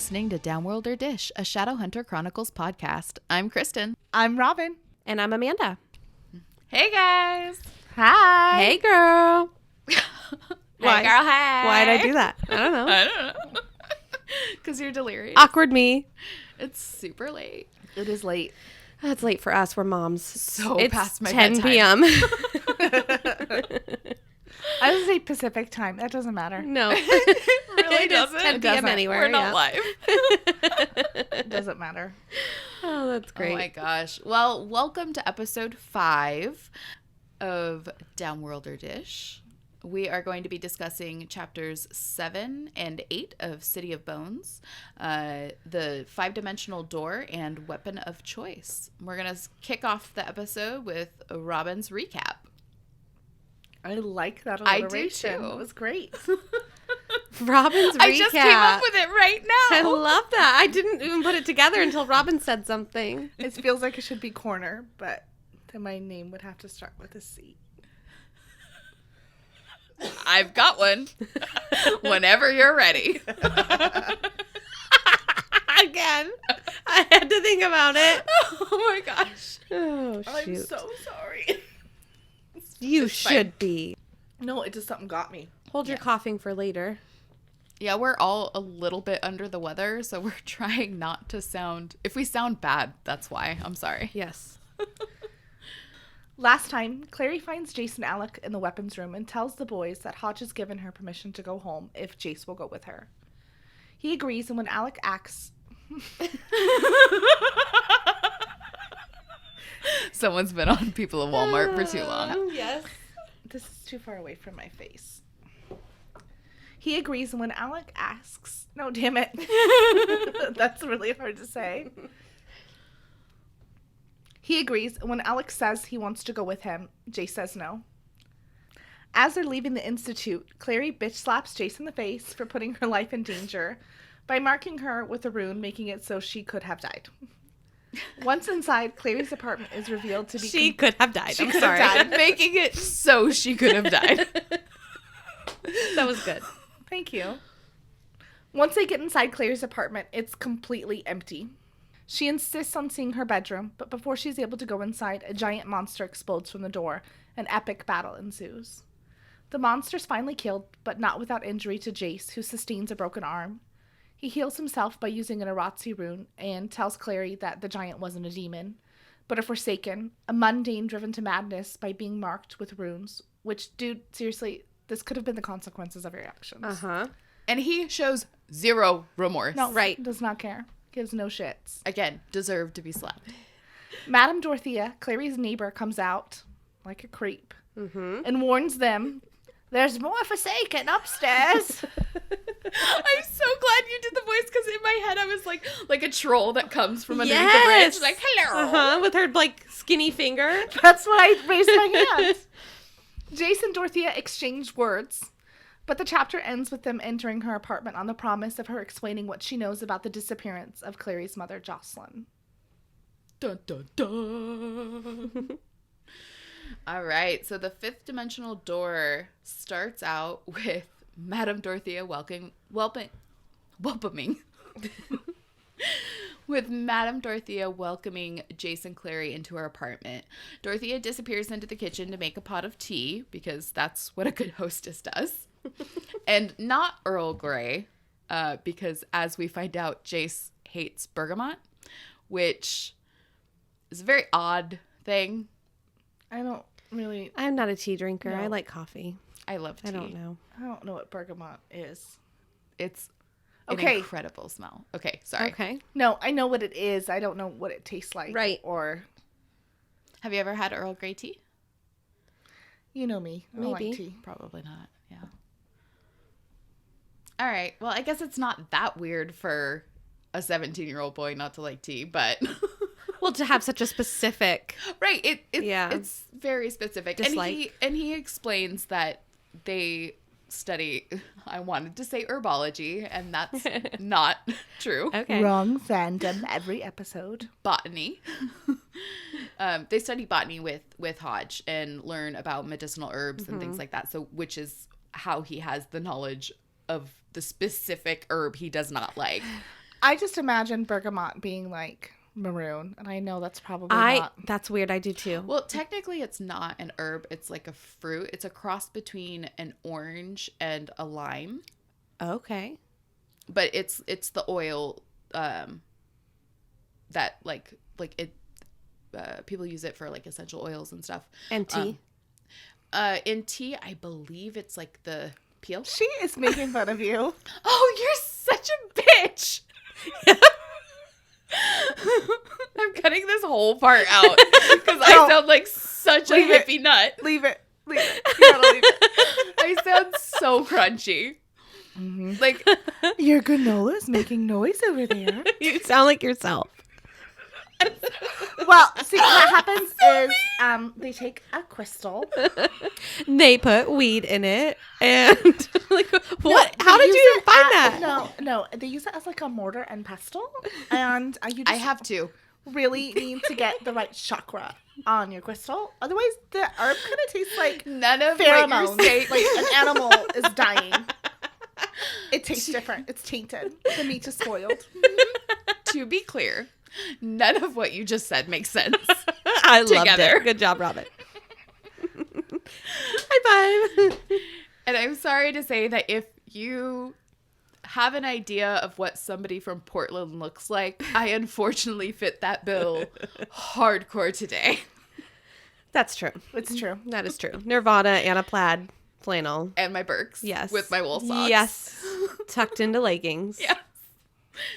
listening to Downworlder Dish, a Shadowhunter Chronicles podcast. I'm Kristen. I'm Robin. And I'm Amanda. Hey, guys. Hi. Hey, girl. Why? Hey, girl, hey. Why'd I do that? I don't know. I don't know. Because you're delirious. Awkward me. It's super late. It is late. It's late for us. We're moms. So it's past my 10 bedtime. p.m. I would say Pacific time. That doesn't matter. No. Really doesn't? 10 p.m. anywhere. We're not live. It doesn't matter. Oh, that's great. Oh my gosh. Well, welcome to episode 5 of Downworlder Dish. We are going to be discussing chapters 7 and 8 of City of Bones, the 5-dimensional door, and weapon of choice. We're going to kick off the episode with Robin's recap. I like that I do alliteration. too. It was great. Robin's recap. I just came up with it right now. I love that. I didn't even put it together until Robin said something. It feels like it should be corner, but then my name would have to start with a C. I've got one. Whenever you're ready. Again. I had to think about it. Oh my gosh. Oh, shoot. I'm so sorry. You It's should fine. be. No, it just something got me. Hold your coughing for later. Yeah, we're all a little bit under the weather, so we're trying not to sound... If we sound bad, that's why. I'm sorry. Yes. Last time, Clary finds Jace and Alec in the weapons room and tells the boys that Hodge has given her permission to go home if Jace will go with her. He agrees, and when Alec asks... Someone's been on People of Walmart for too long. Yes. This is too far away from my face. He agrees, and when Alec asks... No, damn it. That's really hard to say. He agrees, and when Alec says he wants to go with him, Jace says no. As they're leaving the Institute, Clary bitch slaps Jace in the face for putting her life in danger by marking her with a rune, making it so she could have died. Once inside, Clary's apartment is revealed to be... She could have died. She I'm could have sorry. died. Making it so she could have died. That was good. Thank you. Once they get inside Clary's apartment, it's completely empty. She insists on seeing her bedroom, but before she's able to go inside, a giant monster explodes from the door. An epic battle ensues. The monster's finally killed, but not without injury to Jace, who sustains a broken arm. He heals himself by using an Aratsi rune and tells Clary that the giant wasn't a demon, but a Forsaken, a mundane driven to madness by being marked with runes, which, dude, seriously, this could have been the consequences of your actions. Uh-huh. And he shows zero remorse. No, Right. Does not care. Gives no shits. Again, deserved to be slapped. Madame Dorothea, Clary's neighbor, comes out like a creep and warns them, there's more Forsaken upstairs. I'm so glad you did the voice, because in my head I was like a troll that comes from underneath Yes. the bridge. Like, hello. Uh-huh. With her, skinny finger. That's why I raised my hand. Jace and Dorothea exchange words, but the chapter ends with them entering her apartment on the promise of her explaining what she knows about the disappearance of Clary's mother, Jocelyn. Dun, dun, dun. All right, so the 5th-dimensional door starts out with Madame Dorothea welcoming with Madame Dorothea welcoming Jace and Clary into her apartment. Dorothea disappears into the kitchen to make a pot of tea, because that's what a good hostess does. And not Earl Grey, because as we find out, Jace hates bergamot, which is a very odd thing. I don't really... I'm not a tea drinker. No. I like coffee. I love tea. I don't know. I don't know what bergamot is. It's Okay. an incredible smell. Okay, sorry. Okay. No, I know what it is. I don't know what it tastes like. Right. Or, Have you ever had Earl Grey tea? you know me. I don't Maybe. like tea. Probably not. Yeah. All right. Well, I guess it's not that weird for a 17-year-old boy not to like tea, but Well, to have such a specific... right. Yeah. It's very specific. Dislike. And he explains that they study, I wanted to say herbology, and that's not true. Okay. Wrong fandom every episode. Botany. They study botany with Hodge and learn about medicinal herbs and things like that. So, which is how he has the knowledge of the specific herb he does not like. I just imagine bergamot being like maroon, and I know that's probably not. That's weird. I do too. Well, technically it's not an herb. It's like a fruit. It's a cross between an orange and a lime. Okay. But it's the oil that like it people use it for like essential oils and stuff. And tea. In tea, I believe it's like the peel. She is making fun of you. Oh, you're such a bitch. I'm cutting this whole part out because I sound like such a hippie nut. Leave it. You gotta leave it. I sound so crunchy. Mm-hmm. Like, your granola's making noise over there. You sound like yourself. Well, see, what happens is they take a crystal. They put weed in it. And, like, what? How did you even find that? No. They use it as, like, a mortar and pestle. And you just I have to. really need to get the right chakra on your crystal. Otherwise, the herb kind of tastes like None of pheromones. what you're saying. Like an animal is dying. It tastes different. It's tainted. The meat is spoiled. To be clear, none of what you just said makes sense. I loved Together. it. Good job, Robin. High five. And I'm sorry to say that if you have an idea of what somebody from Portland looks like, I unfortunately fit that bill hardcore today. That's true. It's true. That is true. Nirvana and a plaid flannel. And my Birks. Yes. With my wool socks. Yes. Tucked into leggings. Yes.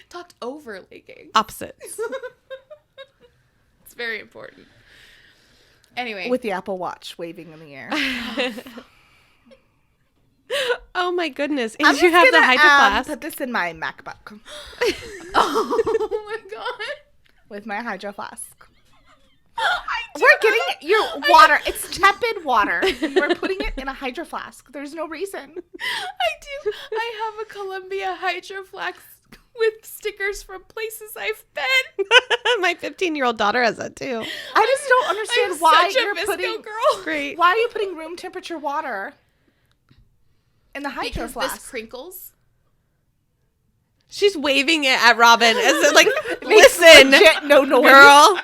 Tucked over leggings. Opposites. It's very important. Anyway. With the Apple Watch waving in the air. Oh my goodness. I'm And you have the gonna, Hydro Flask. put this in my MacBook. Oh my god. With my Hydro Flask. We're getting your water. It's tepid water. We're putting it in a Hydro Flask. There's no reason. I do. I have a Columbia Hydro Flask with stickers from places I've been. My 15-year-old daughter has that too. I just don't understand I'm why such a you're Visco putting. girl. Great. Why are you putting room temperature water in the Hydro Because Flask? this crinkles. She's waving it at Robin as if, like, listen, Legit no noise. girl.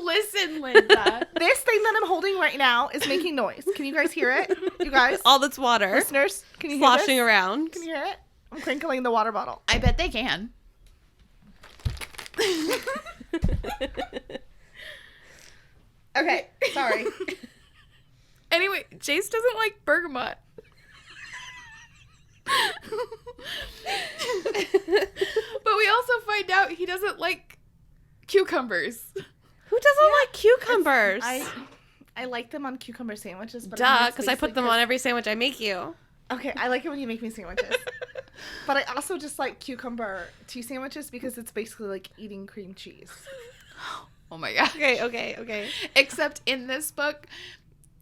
Listen, Linda. This thing that I'm holding right now is making noise. Can you guys hear it? You guys? All that's water Listeners, can you hear sloshing this? around. Can you hear it? I'm crinkling the water bottle. I bet they can. Okay, sorry. Anyway, Jace doesn't like bergamot. But we also find out he doesn't like cucumbers. Who doesn't like cucumbers? I like them on cucumber sandwiches, but Duh, because I put them on every sandwich I make you. Okay, I like it when you make me sandwiches. But I also just like cucumber tea sandwiches because it's basically like eating cream cheese. Oh my god. Okay. Except in this book,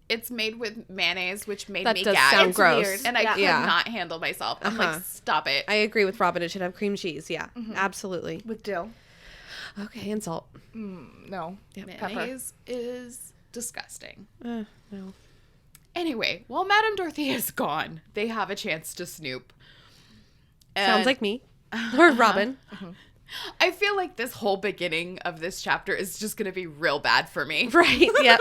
it's made with mayonnaise, which made That me does gag. sound It's gross. weird, and I could Yeah. not handle myself. I'm like, stop it. I agree with Robin. It should have cream cheese. Yeah, absolutely. With dill. Okay, and salt. No. Mayonnaise is disgusting. No. Anyway, while Madame Dorothea is gone, they have a chance to snoop. Sounds And like me. Or Robin. I feel like this whole beginning of this chapter is just going to be real bad for me. Right, yep.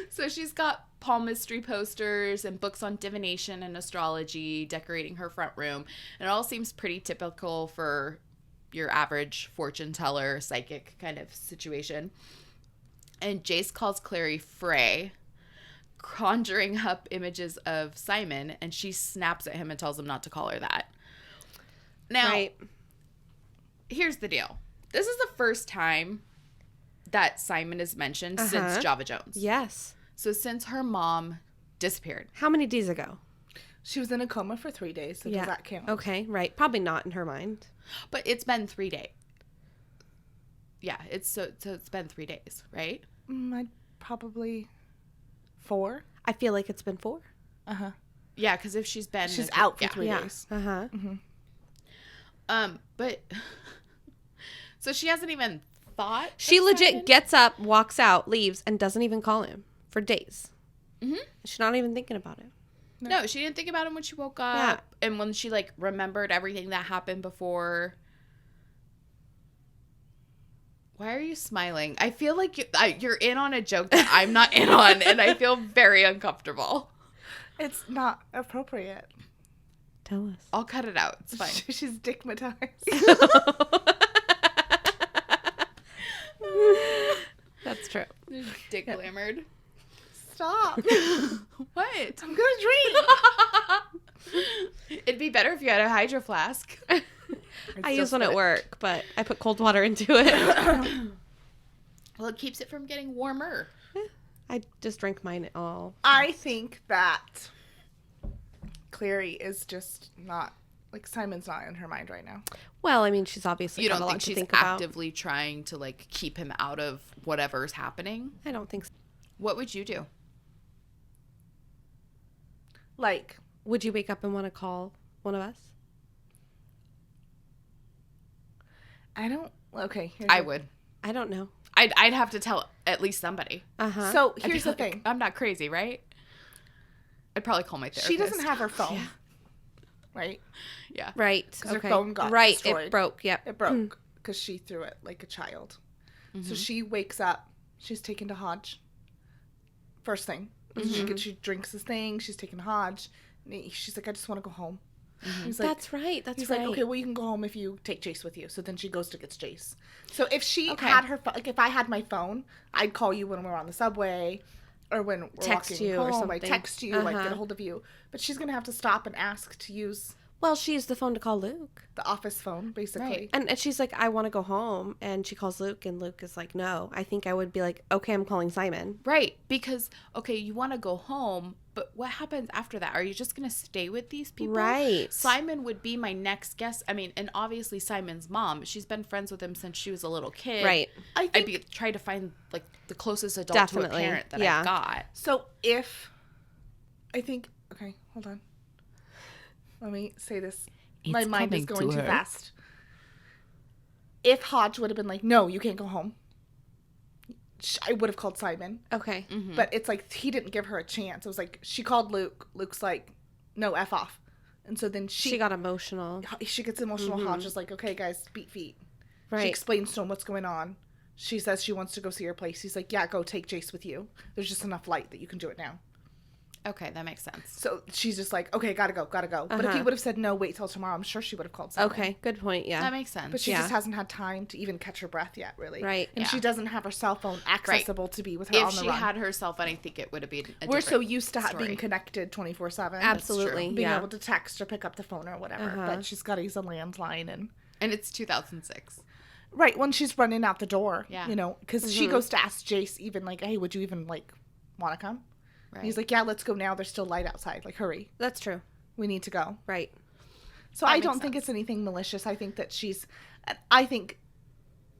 So she's got palmistry posters and books on divination and astrology decorating her front room. And it all seems pretty typical for your average fortune teller, psychic kind of situation. And Jace calls Clary Frey, conjuring up images of Simon, and she snaps at him and tells him not to call her that. Now, Right. here's the deal. This is the first time that Simon is mentioned since Java Jones. Yes. So since her mom disappeared. How many days ago? She was in a coma for 3 days, so does that count? Okay, right. Probably not in her mind. But it's been 3 days. Yeah, it's been 3 days, right? I'd probably 4. I feel like it's been 4. Uh-huh. Yeah, because if she's been... She's out for 3 Yeah. days. Uh-huh. But... So she hasn't even thought... She of legit Simon? gets up, walks out, leaves, and doesn't even call him for days. Mhm. She's not even thinking about it. No, she didn't think about him when she woke up. Yeah. And when she, like, remembered everything that happened before. Why are you smiling? I feel like you're in on a joke that I'm not in on, and I feel very uncomfortable. It's not appropriate. Tell us. I'll cut it out. It's fine. She's dickmatized. That's true. Dick glamored. Stop. What? I'm gonna drink. It'd be better if you had a hydro flask. I use one at work, but I put cold water into it. Well, it keeps it from getting warmer. I just drank mine all. I think that Clary is just not, like, Simon's not in her mind right now. Well, I mean, she's obviously you got don't a lot think to she's think about. actively trying to, like, keep him out of whatever's happening? I don't think so. What would you do? Like, would you wake up and want to call one of us? Okay. I would. I don't know. I'd have to tell at least somebody. Uh-huh. So here's the thing. I'm not crazy, right? I'd probably call my therapist. She doesn't have her phone. Yeah. Right? Yeah. Right. Because her phone got destroyed. It broke. Yep. It broke because she threw it like a child. Mm-hmm. So she wakes up. She's taken to Hodge. First thing. Mm-hmm. She drinks this thing. She's taken to Hodge. And she's like, I just want to go home. Mm-hmm. He's like, that's right. He's like, okay, well, you can go home if you take Jace with you. So then she goes to get Jace. So if she had her phone, like if I had my phone, I'd call you when we're on the subway or when we're text walking you home. or something. I text you, like get a hold of you. But she's going to have to stop and ask to use... Well, she used the phone to call Luke. The office phone, basically. Right. And she's like, I want to go home. And she calls Luke, and Luke is like, no. I think I would be like, okay, I'm calling Simon. Right. Because, okay, you want to go home, but what happens after that? Are you just going to stay with these people? Right. Simon would be my next guest. I mean, and obviously Simon's mom. She's been friends with him since she was a little kid. Right. I'd be trying to find, like, the closest adult to a parent that I got. So if... I think... Okay, hold on. Let me say this. My mind is going too fast. If Hodge would have been like, no, you can't go home, I would have called Simon. Okay. Mm-hmm. But it's like, he didn't give her a chance. It was like, she called Luke. Luke's like, no, F off. And so then she got emotional. She gets emotional. Mm-hmm. Hodge is like, okay, guys, beat feet. Right. She explains to him what's going on. She says she wants to go see her place. He's like, yeah, go take Jace with you. There's just enough light that you can do it now. Okay, that makes sense. So she's just like, okay, gotta go. But if he would have said no, wait till tomorrow, I'm sure she would have called Simon. Okay, good point, yeah. That makes sense. But she just hasn't had time to even catch her breath yet, really. Right. And she doesn't have her cell phone accessible to be with her on the run. If she had her cell phone, I think it would have been a We're so different used to story. being connected 24/7. Absolutely, Being able to text or pick up the phone or whatever. But she's got to use a landline. And it's 2006. Right, when she's running out the door. Yeah. You know, because she goes to ask Jace even, like, hey, would you even, like, want to come? Right. He's like, yeah, let's go now. There's still light outside. Like, hurry. That's true. We need to go. Right. So I don't think it's anything malicious. I think that I think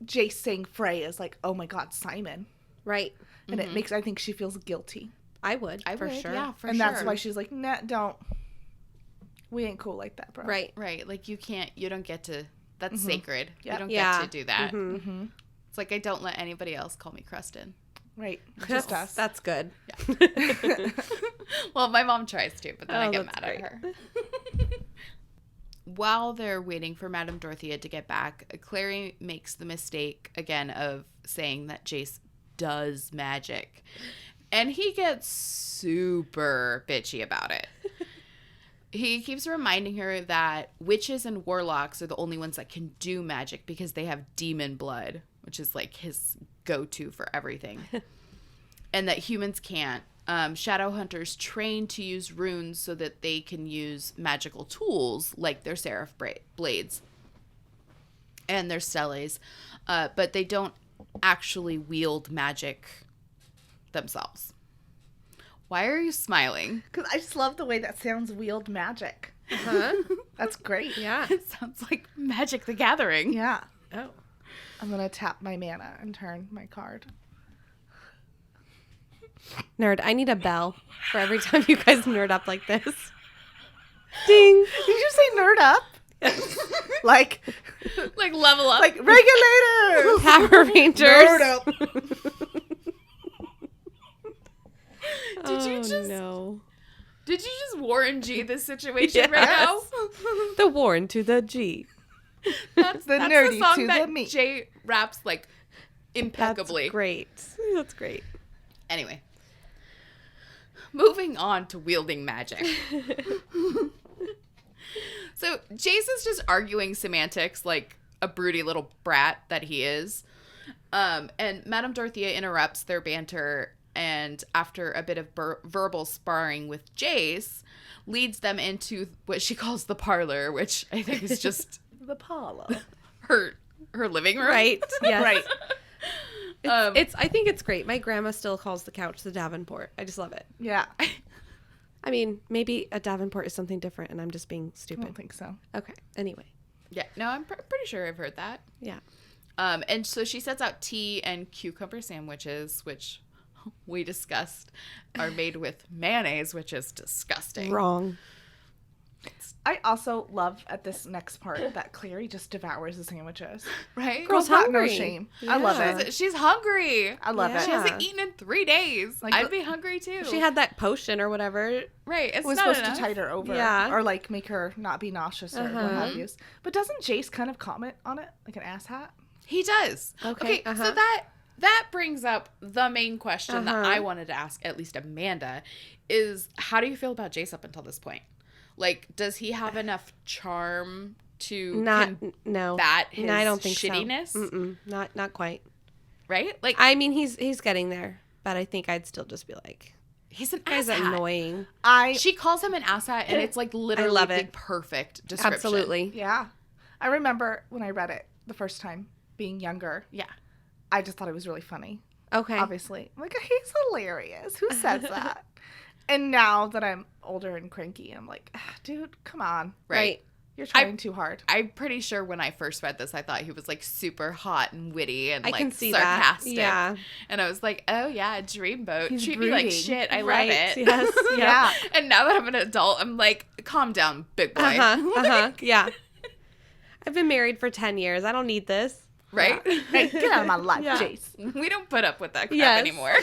Jace saying Frey is like, oh my God, Simon. Right. And it makes, I think she feels guilty. I would, for sure. Yeah, for and sure. that's why she's like, nah, don't. We ain't cool like that, bro. Right. Right. Like, you don't get to, that's sacred. Yep. You don't get to do that. Mm-hmm. It's like, I don't let anybody else call me Crustin. Right. Just us. That's good. Yeah. Well, my mom tries to, but then I get mad at her. While they're waiting for Madame Dorothea to get back, Clary makes the mistake again of saying that Jace does magic. And he gets super bitchy about it. He keeps reminding her that witches and warlocks are the only ones that can do magic because they have demon blood, which is like his go-to for everything. And that humans can't. Shadowhunters train to use runes so that they can use magical tools like their seraph blades and their steles, but they don't actually wield magic themselves. Why are you smiling? Because I just love the way that sounds, wield magic. That's great. Yeah. It sounds like Magic the Gathering. Yeah. Oh. I'm going to tap my mana and turn my card. Nerd, I need a bell for every time you guys nerd up like this. Ding. Did you say nerd up? like level up. Like regulators. Power Rangers. Nerd up. Did you just Warren G this situation right now? The Warren to the G. That's nerdy the song to that the me. Jay raps like impeccably. That's great. That's great. Anyway, moving on to wielding magic. So Jace is just arguing semantics like a broody little brat that he is. And Madame Dorothea interrupts their banter, and after a bit of verbal sparring with Jace, leads them into what she calls the parlor, which I think is just The parlor. her living room. Right. Yes. Right. I think it's great. My grandma still calls the couch the Davenport. I just love it. Yeah. I mean, maybe a Davenport is something different and I'm just being I stupid. don't think so. Okay. Anyway. Yeah, no, I'm pretty sure I've heard that. Yeah. And so she sets out tea and cucumber sandwiches, which we discussed are made with mayonnaise, which is disgusting. Wrong. I also love at this next part that Clary just devours the sandwiches. Right? Girl's Got no hungry. shame. Yeah. I love it. She's hungry. I love Yeah. She it. hasn't eaten in 3 days. Like, I'd be hungry too. She had that potion or whatever. right. It's It was not supposed enough. to tide her over. Yeah. Or like make her not be nauseous or what Uh-huh. have you. But doesn't Jace kind of comment on it? Like an asshat? He does. Okay, So uh-huh. that brings up the main question that Uh-huh. I wanted to ask, at least Amanda, is how do you feel about Jace up until this point? Like, does he have enough charm to No. combat his No, I don't think shittiness? so. Not quite. Right? Like, I mean, he's getting there, but I think I'd still just be like, he's an guy's asshat. annoying. She calls him an asshat, and it's like literally love the it. perfect description. Absolutely. Yeah. I remember when I read it the first time, being younger, Yeah. I just thought it was really funny. Okay. Obviously. I'm like, he's hilarious. Who says that? And now that I'm older and cranky, I'm like, dude, come on. Right. You're trying too hard. I'm pretty sure when I first read this, I thought he was like super hot and witty and I like can see sarcastic. that. Yeah. And I was like, oh yeah, Dreamboat. He's Treat me like brooding. shit. I Right. love it. Yes. Yeah. And now that I'm an adult, I'm like, calm down, big boy. Yeah. I've been married for 10 years. I don't need this. Right? Hey, get out of my life, Yeah. Jace. We don't put up with that crap Yes. anymore.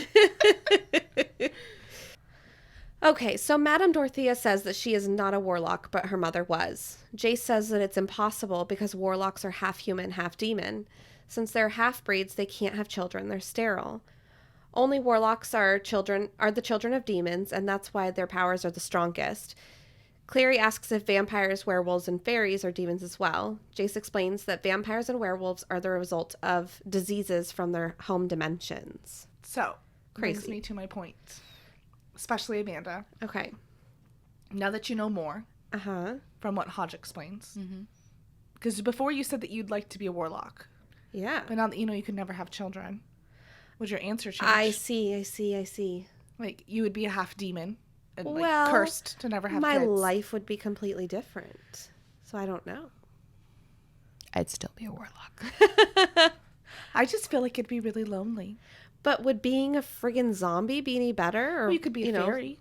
Okay, so Madame Dorothea says that she is not a warlock, but her mother was. Jace says that it's impossible because warlocks are half human, half demon. Since they're half-breeds, they can't have children. They're sterile. Only warlocks are the children of demons, and that's why their powers are the strongest. Clary asks if vampires, werewolves, and fairies are demons as well. Jace explains that vampires and werewolves are the result of diseases from their home dimensions. So, brings Crazy. me to my point. Especially Amanda. Okay. Now that you know more Uh-huh. from what Hodge explains. Because before you said that you'd like to be a warlock. Yeah. But now that you know you could never have children, would your answer change? I see. Like, you would be a half demon and Well, like cursed to never have My kids. life would be completely different. So I don't know. I'd still be a warlock. I just feel like it'd be really lonely. But would being a friggin' zombie be any better? Or Well, you could be a fairy.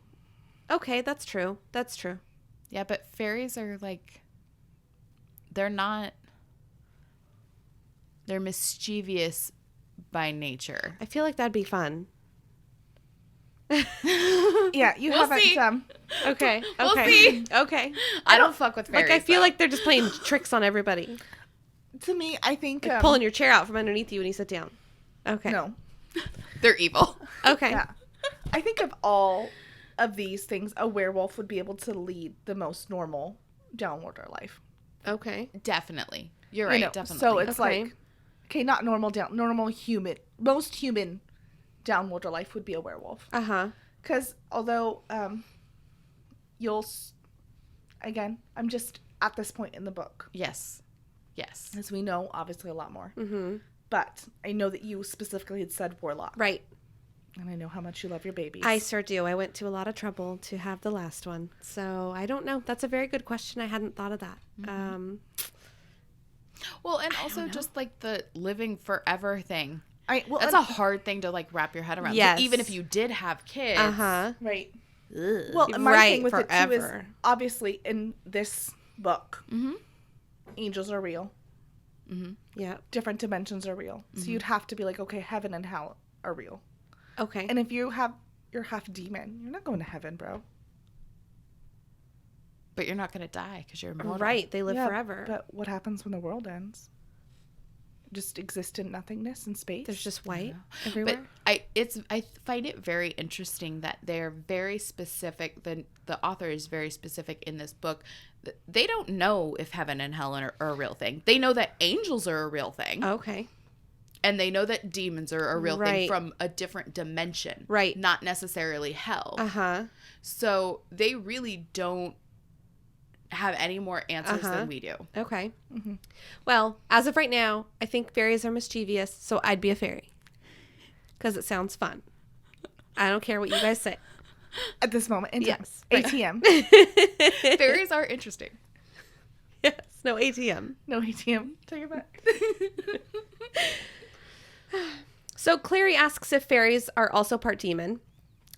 Okay, that's true. That's true. Yeah, but fairies are like, they're mischievous by nature. I feel like that'd be fun. Yeah, you We'll haven't. see. Okay. We'll Okay. see. Okay. I don't fuck with fairies. Like I feel though. like they're just playing tricks on everybody. To me, I think Like pulling your chair out from underneath you when you sit down. Okay. no. they're evil. Okay. Yeah. I think of all of these things, a werewolf would be able to lead the most normal downworlder life. Okay. Definitely. You're You right. know, Definitely. So it's Okay. like, okay, not normal human. Most human downworlder life would be a werewolf. Uh-huh. Because although again, I'm just at this point in the book, yes. as we know, obviously a lot more. Mm-hmm. But I know that you specifically had said warlock. Right. And I know how much you love your babies. I sure do. I went to a lot of trouble to have the last one. So I don't know. That's a very good question. I hadn't thought of that. Well, and also just like the living forever thing. Well, That's a hard thing to like wrap your head around. Yes. Even if you did have kids. Uh-huh. right. Ugh. Well, my Right, thing with it too is forever. obviously in this book, Mm-hmm. angels are real. Yeah. Different dimensions are real. So you'd have to be like, okay, heaven and hell are real. Okay. And if you're half demon, you're not going to heaven, bro. But you're not going to die because you're immortal. Right. They live Yeah, forever. But what happens when the world ends? Just exist in nothingness in space? There's just white everywhere. But I find it very interesting that they're very specific. The author is very specific in this book. They don't know if heaven and hell are a real thing. They know that angels are a real thing. Okay. And they know that demons are a real thing Right. from a different dimension. Right. Not necessarily hell. Uh-huh. So they really don't have any more answers than we do. Okay. Mm-hmm. Well, as of right now, I think fairies are mischievous, so I'd be a fairy. Because it sounds fun. I don't care what you guys say. At this moment in time. Yes. ATM. Fairies are interesting. Yes. No ATM. No ATM. Take it back. So Clary asks if fairies are also part demon.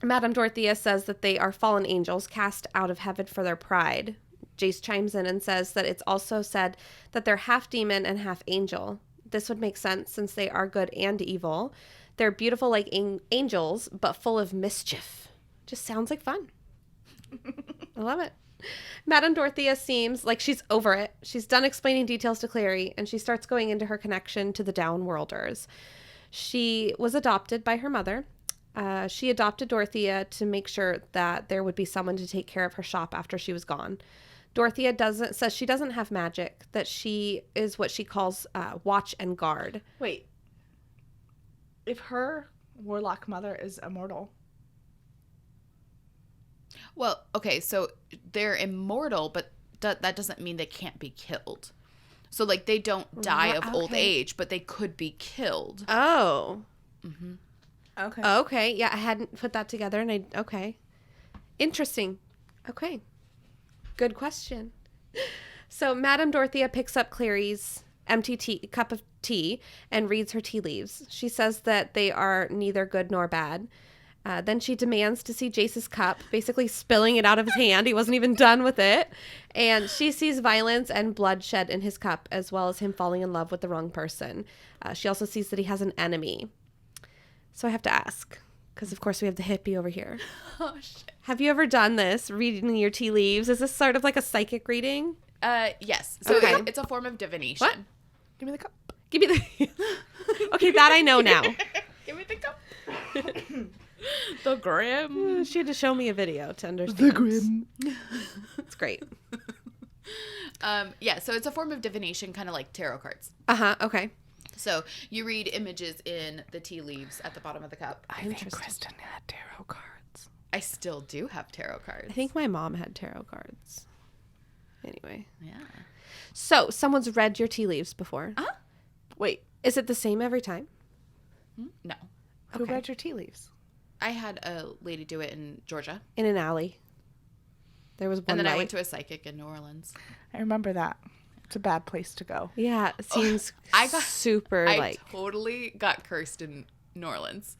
Madame Dorothea says that they are fallen angels cast out of heaven for their pride. Jace chimes in and says that it's also said that they're half demon and half angel. This would make sense since they are good and evil. They're beautiful like angels, but full of mischief. Just sounds like fun. I love it. Madame Dorothea seems like she's over it. She's done explaining details to Clary, and she starts going into her connection to the Downworlders. She was adopted by her mother. She adopted Dorothea to make sure that there would be someone to take care of her shop after she was gone. Dorothea says she doesn't have magic, that she is what she calls watch and guard. Wait. If her warlock mother is immortal. Well, okay, so they're immortal, but that doesn't mean they can't be killed. So, like, they don't die of old age, but they could be killed. Oh. Mm-hmm. Okay. Okay. Yeah, I hadn't put that together, and okay. Interesting. Okay. Good question. So Madame Dorothea picks up Clary's empty cup of tea and reads her tea leaves. She says that they are neither good nor bad. Then she demands to see Jace's cup, basically spilling it out of his hand. He wasn't even done with it. And she sees violence and bloodshed in his cup, as well as him falling in love with the wrong person. She also sees that he has an enemy. So I have to ask, because of course we have the hippie over here. Oh, shit. Have you ever done this, reading your tea leaves? Is this sort of like a psychic reading? Yes. So Okay. it's a form of divination. What? Give me the cup. Give me the... Okay, that I know now. Give me the cup. The grim. She had to show me a video to understand. The grim. It's great. Yeah, so it's a form of divination, kind of like tarot cards. Uh-huh, okay. So you read images in the tea leaves at the bottom of the cup. I think Kristen had tarot cards. I still do have tarot cards. I think my mom had tarot cards. Anyway. Yeah. So, someone's read your tea leaves before. Uh-huh. Wait, Is it the same every time? No. who Okay. read your tea leaves? I had a lady do it in Georgia. In an alley. There was one And then night. I went to a psychic in New Orleans. I remember that. It's a bad place to go. Yeah, it seems I got- super I totally got cursed in New Orleans.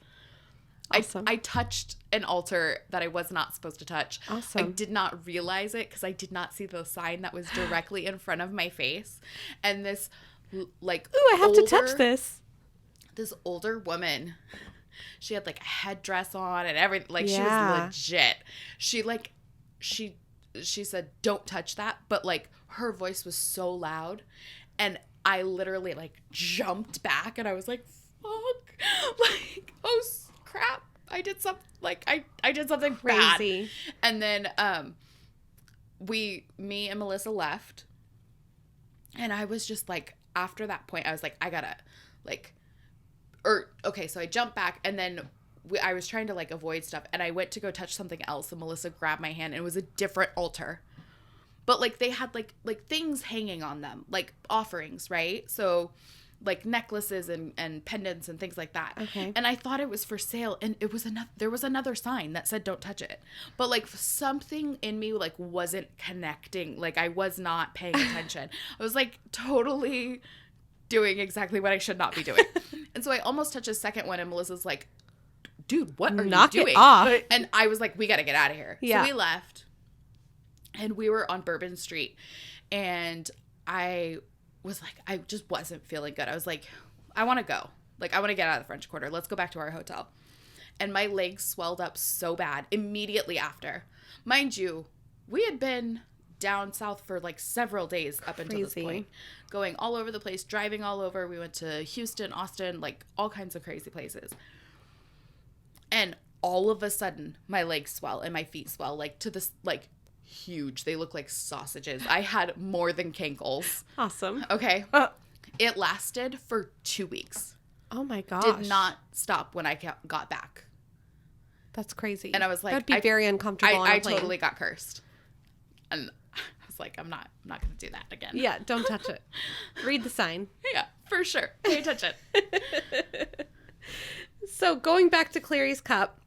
Awesome. I touched an altar that I was not supposed to touch. Awesome. I did not realize it because I did not see the sign that was directly in front of my face. And this, like, Ooh, I have to touch this. This older woman, she had, like, a headdress on and everything. Like, Yeah. she was legit. She, like, she said, don't touch that. But, like, her voice was so loud. And I literally, like, jumped back and I was like, fuck. Like, oh, crap. I did something, like, I did something Crazy. bad. And then me and Melissa left. And I was just like, after that point, I was like, I gotta, like, so I jumped back and then I was trying to, like, avoid stuff. And I went to go touch something else and Melissa grabbed my hand and it was a different altar. But, like, they had, like things hanging on them, like offerings, right? So, like, necklaces and pendants and things like that. Okay. And I thought it was for sale, and there was another sign that said don't touch it. But, like, something in me, like, wasn't connecting. Like, I was not paying attention. I was, like, totally doing exactly what I should not be doing. And so I almost touched a second one, and Melissa's like, dude, what are Knock you it doing? off. And I was like, we got to get out of here. Yeah. So we left, and we were on Bourbon Street, and I was like, I just wasn't feeling good. I was like, I want to go. Like, I want to get out of the French Quarter. Let's go back to our hotel. And my legs swelled up so bad immediately after. Mind you, we had been down south for like several days up until this point. Going all over the place, driving all over. We went to Houston, Austin, like all kinds of crazy places. And all of a sudden, my legs swell and my feet swell, like to this, like huge. They look like sausages. I had more than cankles. Awesome. Okay. It lasted for 2 weeks. Oh my gosh. Did not stop when I got back. That's crazy. And I was like, that'd be very uncomfortable on a I plane. totally got cursed. And I was like, I'm not going to do that again. Yeah, don't touch it. Read the sign. Yeah, for sure. Can't touch it. So going back to Clary's cup,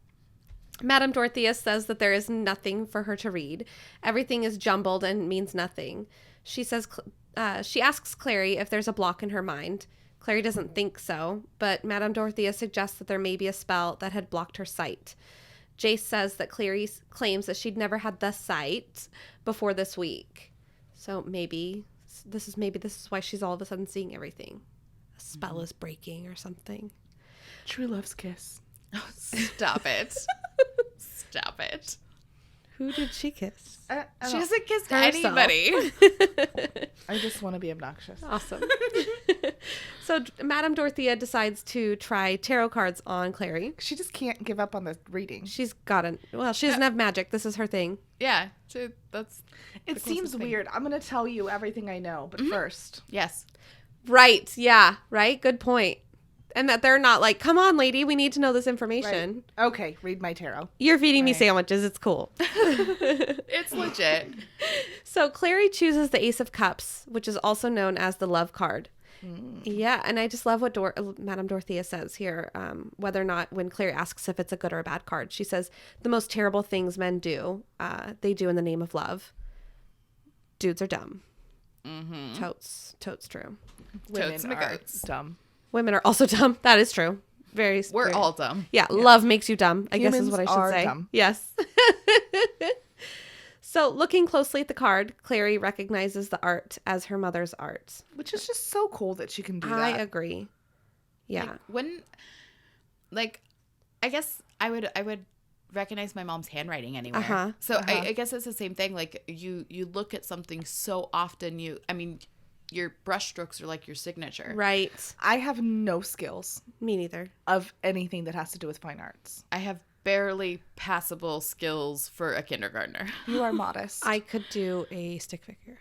Madame Dorothea says that there is nothing for her to read. Everything is jumbled and means nothing. She says, she asks Clary if there's a block in her mind. Clary doesn't think so, but Madame Dorothea suggests that there may be a spell that had blocked her sight. Jace says that Clary claims that she'd never had the sight before this week. So maybe this is why she's all of a sudden seeing everything. A spell is breaking or something. True love's kiss. Oh, stop it. Stop it. Who did she kiss? She hasn't kissed Herself. anybody. I just want to be obnoxious. Awesome. So Madame Dorothea decides to try tarot cards on Clary. She just can't give up on the reading. She's got she doesn't have magic. This is her thing. Yeah, that's... It seems weird. I'm going to tell you everything I know, but first. Yes. Right. Yeah. Right. Good point. And that they're not like, come on, lady, we need to know this information. Right. Okay, read my tarot. You're feeding me sandwiches. It's cool. It's legit. So Clary chooses the Ace of Cups, which is also known as the love card. Yeah, and I just love what Madame Dorothea says here, whether or not when Clary asks if it's a good or a bad card. She says, the most terrible things men do, they do in the name of love. Dudes are dumb. Mm-hmm. Totes true. Totes Women are goats. dumb. Women are also dumb. That is true. We're all dumb. Yeah, love makes you dumb, I guess is Humans what I should are say. dumb. Yes. So looking closely at the card, Clary recognizes the art as her mother's art. Which is just so cool that she can do that. I agree. Yeah. I guess I would recognize my mom's handwriting anywhere. Uh-huh. So I guess it's the same thing. Like you look at something so often, your brush strokes are like your signature. Right. I have no skills Me neither. of anything that has to do with fine arts. I have barely passable skills for a kindergartner. You are modest. I could do a stick figure.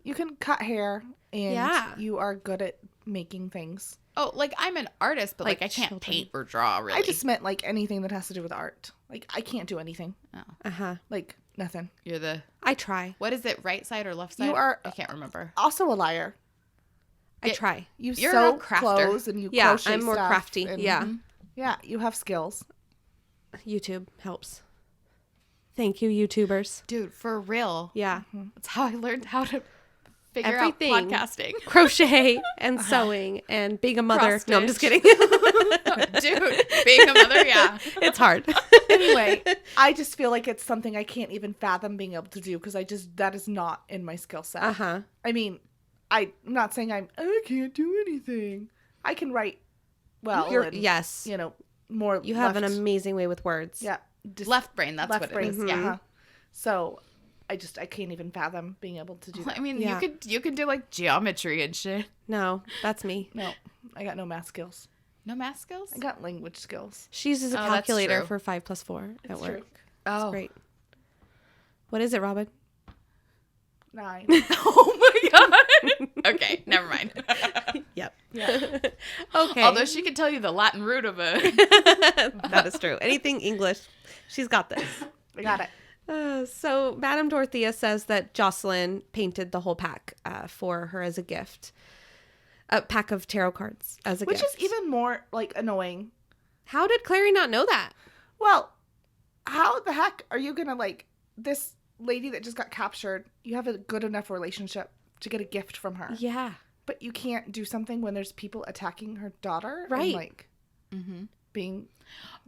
You can cut hair, and Yeah. you are good at making things. Oh, like I'm an artist, but Like I can't children. paint or draw really. I just meant like anything that has to do with art. Like I can't do anything. Uh-huh. Like nothing. You're the, I try. what is it, right side or left side? You are I can't remember. also a liar. I try. You You're sew a crafter. clothes and you Yeah, crochet I'm more stuff crafty. and- Yeah. Yeah, you have skills. YouTube helps. Thank you, YouTubers. Dude, for real. Yeah. That's how I learned how to figure Everything. out podcasting. Crochet and sewing and being a mother. No, I'm just kidding. Dude, being a mother, yeah. It's hard. Anyway, I just feel like it's something I can't even fathom being able to do because that is not in my skill set. Uh-huh. I mean, I'm not saying I can't do anything. I can write well. Yes. More. You have an left- amazing way with words. Yeah. Left brain, that's left what brain. it is. Mhm. Yeah. Uh-huh. So, I can't even fathom being able to do Well, that. I mean, Yeah. you could do like geometry and shit. No, that's me. No, I got no math skills. No math skills? I got language skills. She uses a Oh, that's calculator true. for 5 + 4 at It's work. true. It's Oh. great. What is it, Robin? 9. Oh my god. Okay, never mind. Yep. Yeah. Okay. Although she could tell you the Latin root of a. That is true. Anything English, she's got this. I got it. So Madame Dorothea says that Jocelyn painted the whole pack for her as a gift. A pack of tarot cards as a Which gift. is even more, annoying. How did Clary not know that? Well, how the heck are you gonna, this lady that just got captured, you have a good enough relationship to get a gift from her. Yeah. But you can't do something when there's people attacking her daughter? Right. And, being...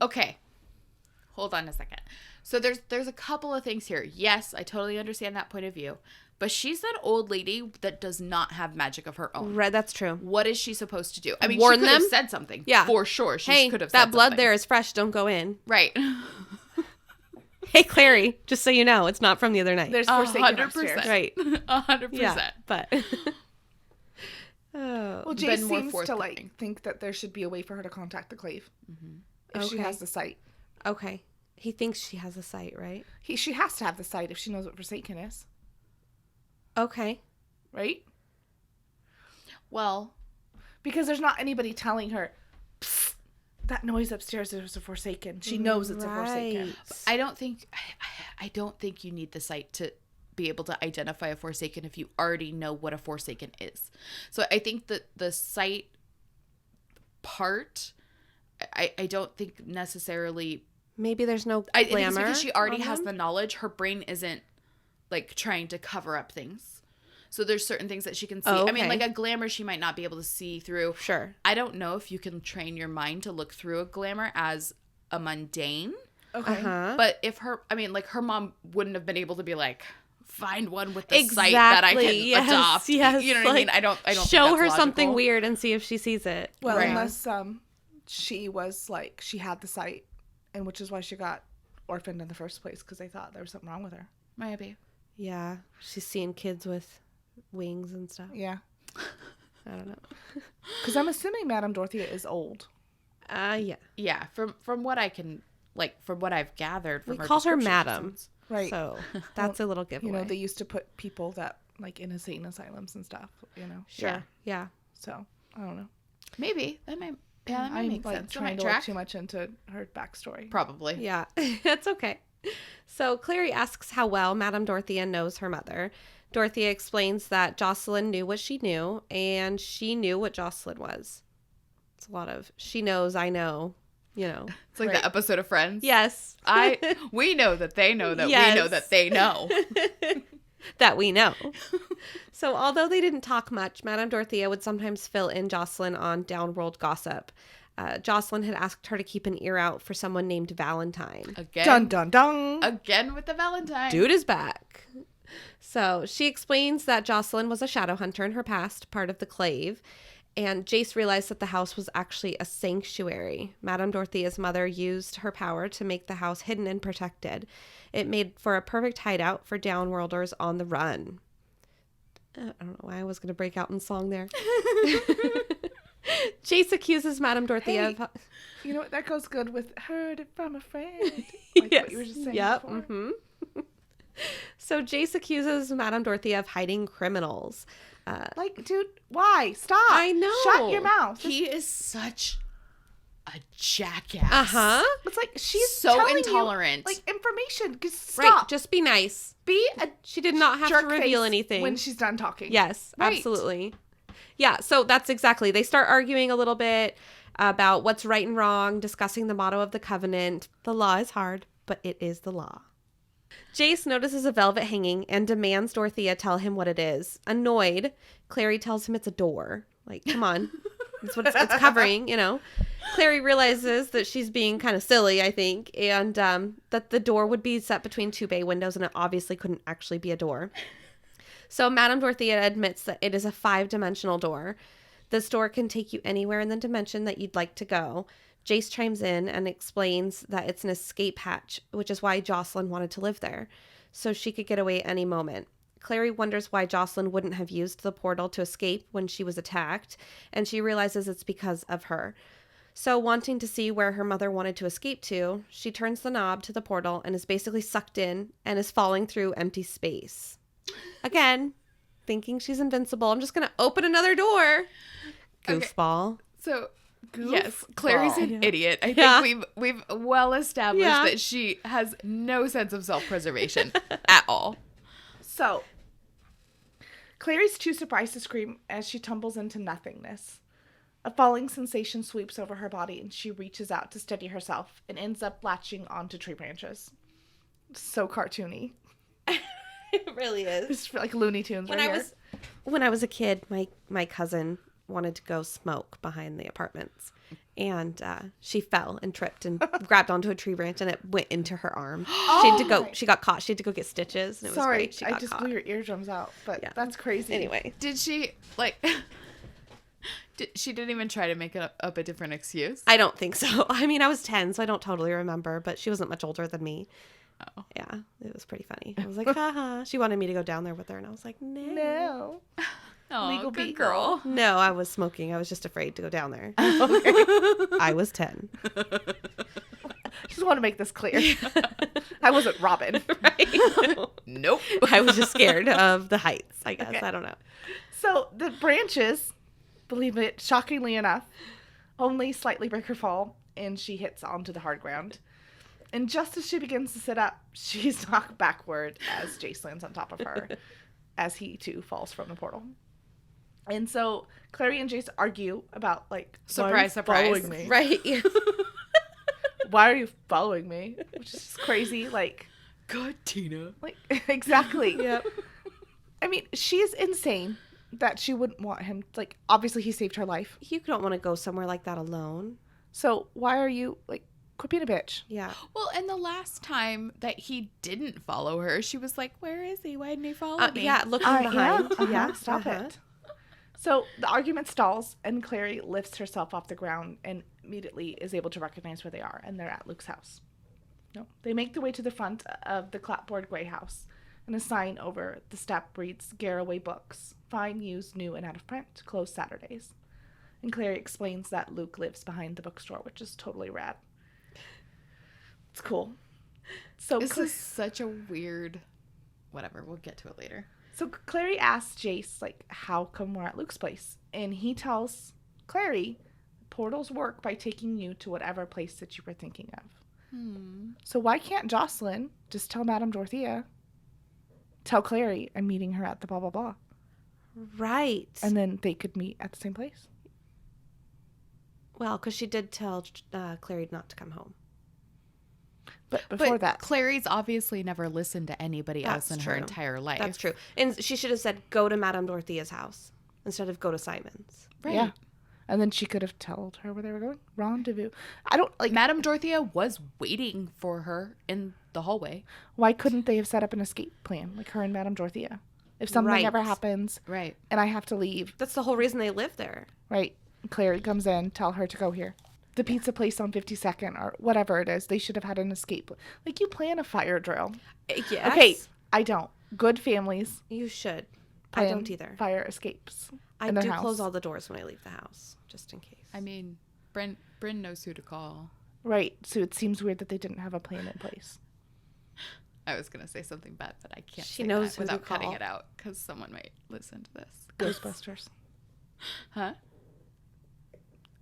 Okay. Hold on a second. So there's a couple of things here. Yes, I totally understand that point of view. But she's an old lady that does not have magic of her own. Right, that's true. What is she supposed to do? I mean, Warn she could have them? said something. Yeah. For sure. She Hey, could have said that blood something. there is fresh. Don't go in. Right. Hey, Clary, just so you know, it's not from the other night. There's Forsaken upstairs. 100%. Right. 100%. Yeah, but... Oh. Well, Been Jace more seems to forthcoming. think that there should be a way for her to contact the Clave if she Okay. has the sight. Okay. He thinks she has a sight, right? She has to have the sight if she knows what Forsaken is, Okay. right? Well, Because there's not anybody telling her, "Psst, that noise upstairs is a Forsaken." She knows it's a Forsaken. Right. I don't think you need the sight to be able to identify a Forsaken if you already know what a Forsaken is. So I think that the sight part, I don't think necessarily. Maybe there's no I think it's glamour because she already on has them? the knowledge. Her brain isn't like trying to cover up things. So there's certain things that she can see. Oh, I mean, okay. like a glamour she might not be able to see through. Sure. I don't know if you can train your mind to look through a glamour as a mundane. Okay. Uh-huh. But if her mom wouldn't have been able to be like, find one with the sight that I can Yes, adopt. yes. You know what I mean? Like, I don't think show that's her something logical. weird and see if she sees it. Well, Right. unless she was like, she had the sight, and which is why she got orphaned in the first place, because they thought there was something wrong with her. Maybe. Yeah. She's seeing kids with wings and stuff. Yeah. I don't know. Because I'm assuming Madame Dorothea is old. Yeah. Yeah, from what I can, like, from what I've gathered from We her call her description, Madam. sounds- Right. So that's a little giveaway. You know, they used to put people that, like, in insane asylums and stuff, you know. Sure. Yeah. Yeah. So, I don't know. Maybe. That might make like, sense. That trying might to look track. too much into her backstory. Probably. Yeah. That's okay. So Clary asks how well Madame Dorothea knows her mother. Dorothea explains that Jocelyn knew what she knew, and she knew what Jocelyn was. It's a lot of, she knows, I know, you know. It's like Right. the episode of Friends. Yes. We know that they know that we Yes. know that they know. That we know. So although they didn't talk much, Madame Dorothea would sometimes fill in Jocelyn on downworld gossip. Jocelyn had asked her to keep an ear out for someone named Valentine. Again. Dun dun dun. Again with the Valentine. Dude is back. So she explains that Jocelyn was a Shadowhunter in her past, part of the Clave, and Jace realized that the house was actually a sanctuary. Madame Dorothea's mother used her power to make the house hidden and protected. It made for a perfect hideout for downworlders on the run. I don't know why I was going to break out in song there. Jace accuses Madame Dorothea Hey. of... You know what? That goes good with heard it from a friend. Like what you were just saying Yep. before. Mm-hmm. So Jace accuses Madame Dorothea of hiding criminals. Like, dude, why? Stop. I know. Shut your mouth. He is such a jackass. Uh-huh. It's like she's So telling intolerant. You, like, information. Just stop. Right. Just be nice. Be a She did not have to jerk reveal face anything. when she's done talking. Yes, Right. absolutely. Yeah, so that's exactly. They start arguing a little bit about what's right and wrong, discussing the motto of the covenant. The law is hard, but it is the law. Jace notices a velvet hanging and demands Dorothea tell him what it is. Annoyed, Clary tells him it's a door. Like, come on. That's what it's covering, you know. Clary realizes that she's being kind of silly, I think, and that the door would be set between two bay windows, and it obviously couldn't actually be a door. So Madame Dorothea admits that it is a 5-dimensional door. This door can take you anywhere in the dimension that you'd like to go. Jace chimes in and explains that it's an escape hatch, which is why Jocelyn wanted to live there, so she could get away at any moment. Clary wonders why Jocelyn wouldn't have used the portal to escape when she was attacked, and she realizes it's because of her. So, wanting to see where her mother wanted to escape to, she turns the knob to the portal and is basically sucked in and is falling through empty space. Again, thinking she's invincible. I'm just going to open another door. Okay. Goofball. So, Goof yes, Clary's ball. an idiot. I think Yeah. we've well established Yeah. that she has no sense of self-preservation at all. So, Clary's too surprised to scream as she tumbles into nothingness. A falling sensation sweeps over her body and she reaches out to steady herself and ends up latching onto tree branches. So cartoony. It really is. It's like Looney Tunes When I was a kid, my cousin wanted to go smoke behind the apartments, and she fell and tripped and grabbed onto a tree branch, and it went into her arm. She had to go. She got caught. She had to go get stitches. And it was Sorry, great. She I got just caught. blew your eardrums out, but Yeah. that's crazy. Anyway, Did she she didn't even try to make up a different excuse? I don't think so. I mean, I was 10, so I don't totally remember, but she wasn't much older than me. Oh. Yeah, it was pretty funny. I was like, haha. She wanted me to go down there with her, and I was like, no. Oh, Legal good beat girl. No, I was smoking. I was just afraid to go down there. Okay. I was 10. Just want to make this clear. I wasn't Robin. Right? Nope. I was just scared of the heights, I guess. Okay. I don't know. So the branches, believe it, shockingly enough, only slightly break her fall, and she hits onto the hard ground. And just as she begins to sit up, she's knocked backward as Jace lands on top of her, as he too falls from the portal. And so Clary and Jace argue about, like, Surprise, why are you surprise. following me? Right. Why are you following me? Which is just crazy. Like, God, Tina. like exactly. Yep. I mean, she is insane that she wouldn't want him. Like, obviously he saved her life. You don't want to go somewhere like that alone. So why are you, like, quit being a bitch? Yeah. Well, and the last time that he didn't follow her, she was like, where is he? Why didn't he follow me? Yeah, looking behind. Yeah, stop it. So the argument stalls, and Clary lifts herself off the ground and immediately is able to recognize where they are, and they're at Luke's house. No, they make their way to the front of the clapboard gray house, and a sign over the step reads, Garraway Books, fine, used, new, and out of print, closed Saturdays. And Clary explains that Luke lives behind the bookstore, which is totally rad. It's cool. So This is such a weird... Whatever, we'll get to it later. So Clary asks Jace, like, how come we're at Luke's place? And he tells Clary, portals work by taking you to whatever place that you were thinking of. So why can't Jocelyn just tell Madame Dorothea, tell Clary I'm meeting her at the blah, blah, blah. Right. And then they could meet at the same place. Well, because she did tell Clary not to come home. But before But that, Clary's obviously never listened to anybody else in her true. entire life. That's true. And she should have said, go to Madame Dorothea's house instead of go to Simon's. Right. yeah. And then she could have told her where they were going. Rendezvous. I don't, like, Madame Dorothea was waiting for her in the hallway. why couldn't they have set up an escape plan, like her and Madame Dorothea? If something Right. ever happens Right. and I have to leave, That's the whole reason they live there. right? Clary comes in, tell her to go here. The pizza place on 52nd or whatever it is, they should have had an escape. Like, you plan a fire drill. Yes. Okay, I don't. Good families You should. plan I don't either. fire escapes. I in their do house. close all the doors when I leave the house, just in case. I mean, Bryn knows who to call. Right, so it seems weird that they didn't have a plan in place. I was going to say something bad, but I can't She say knows that who to without cutting call. it out because someone might listen to this. Ghostbusters. Huh?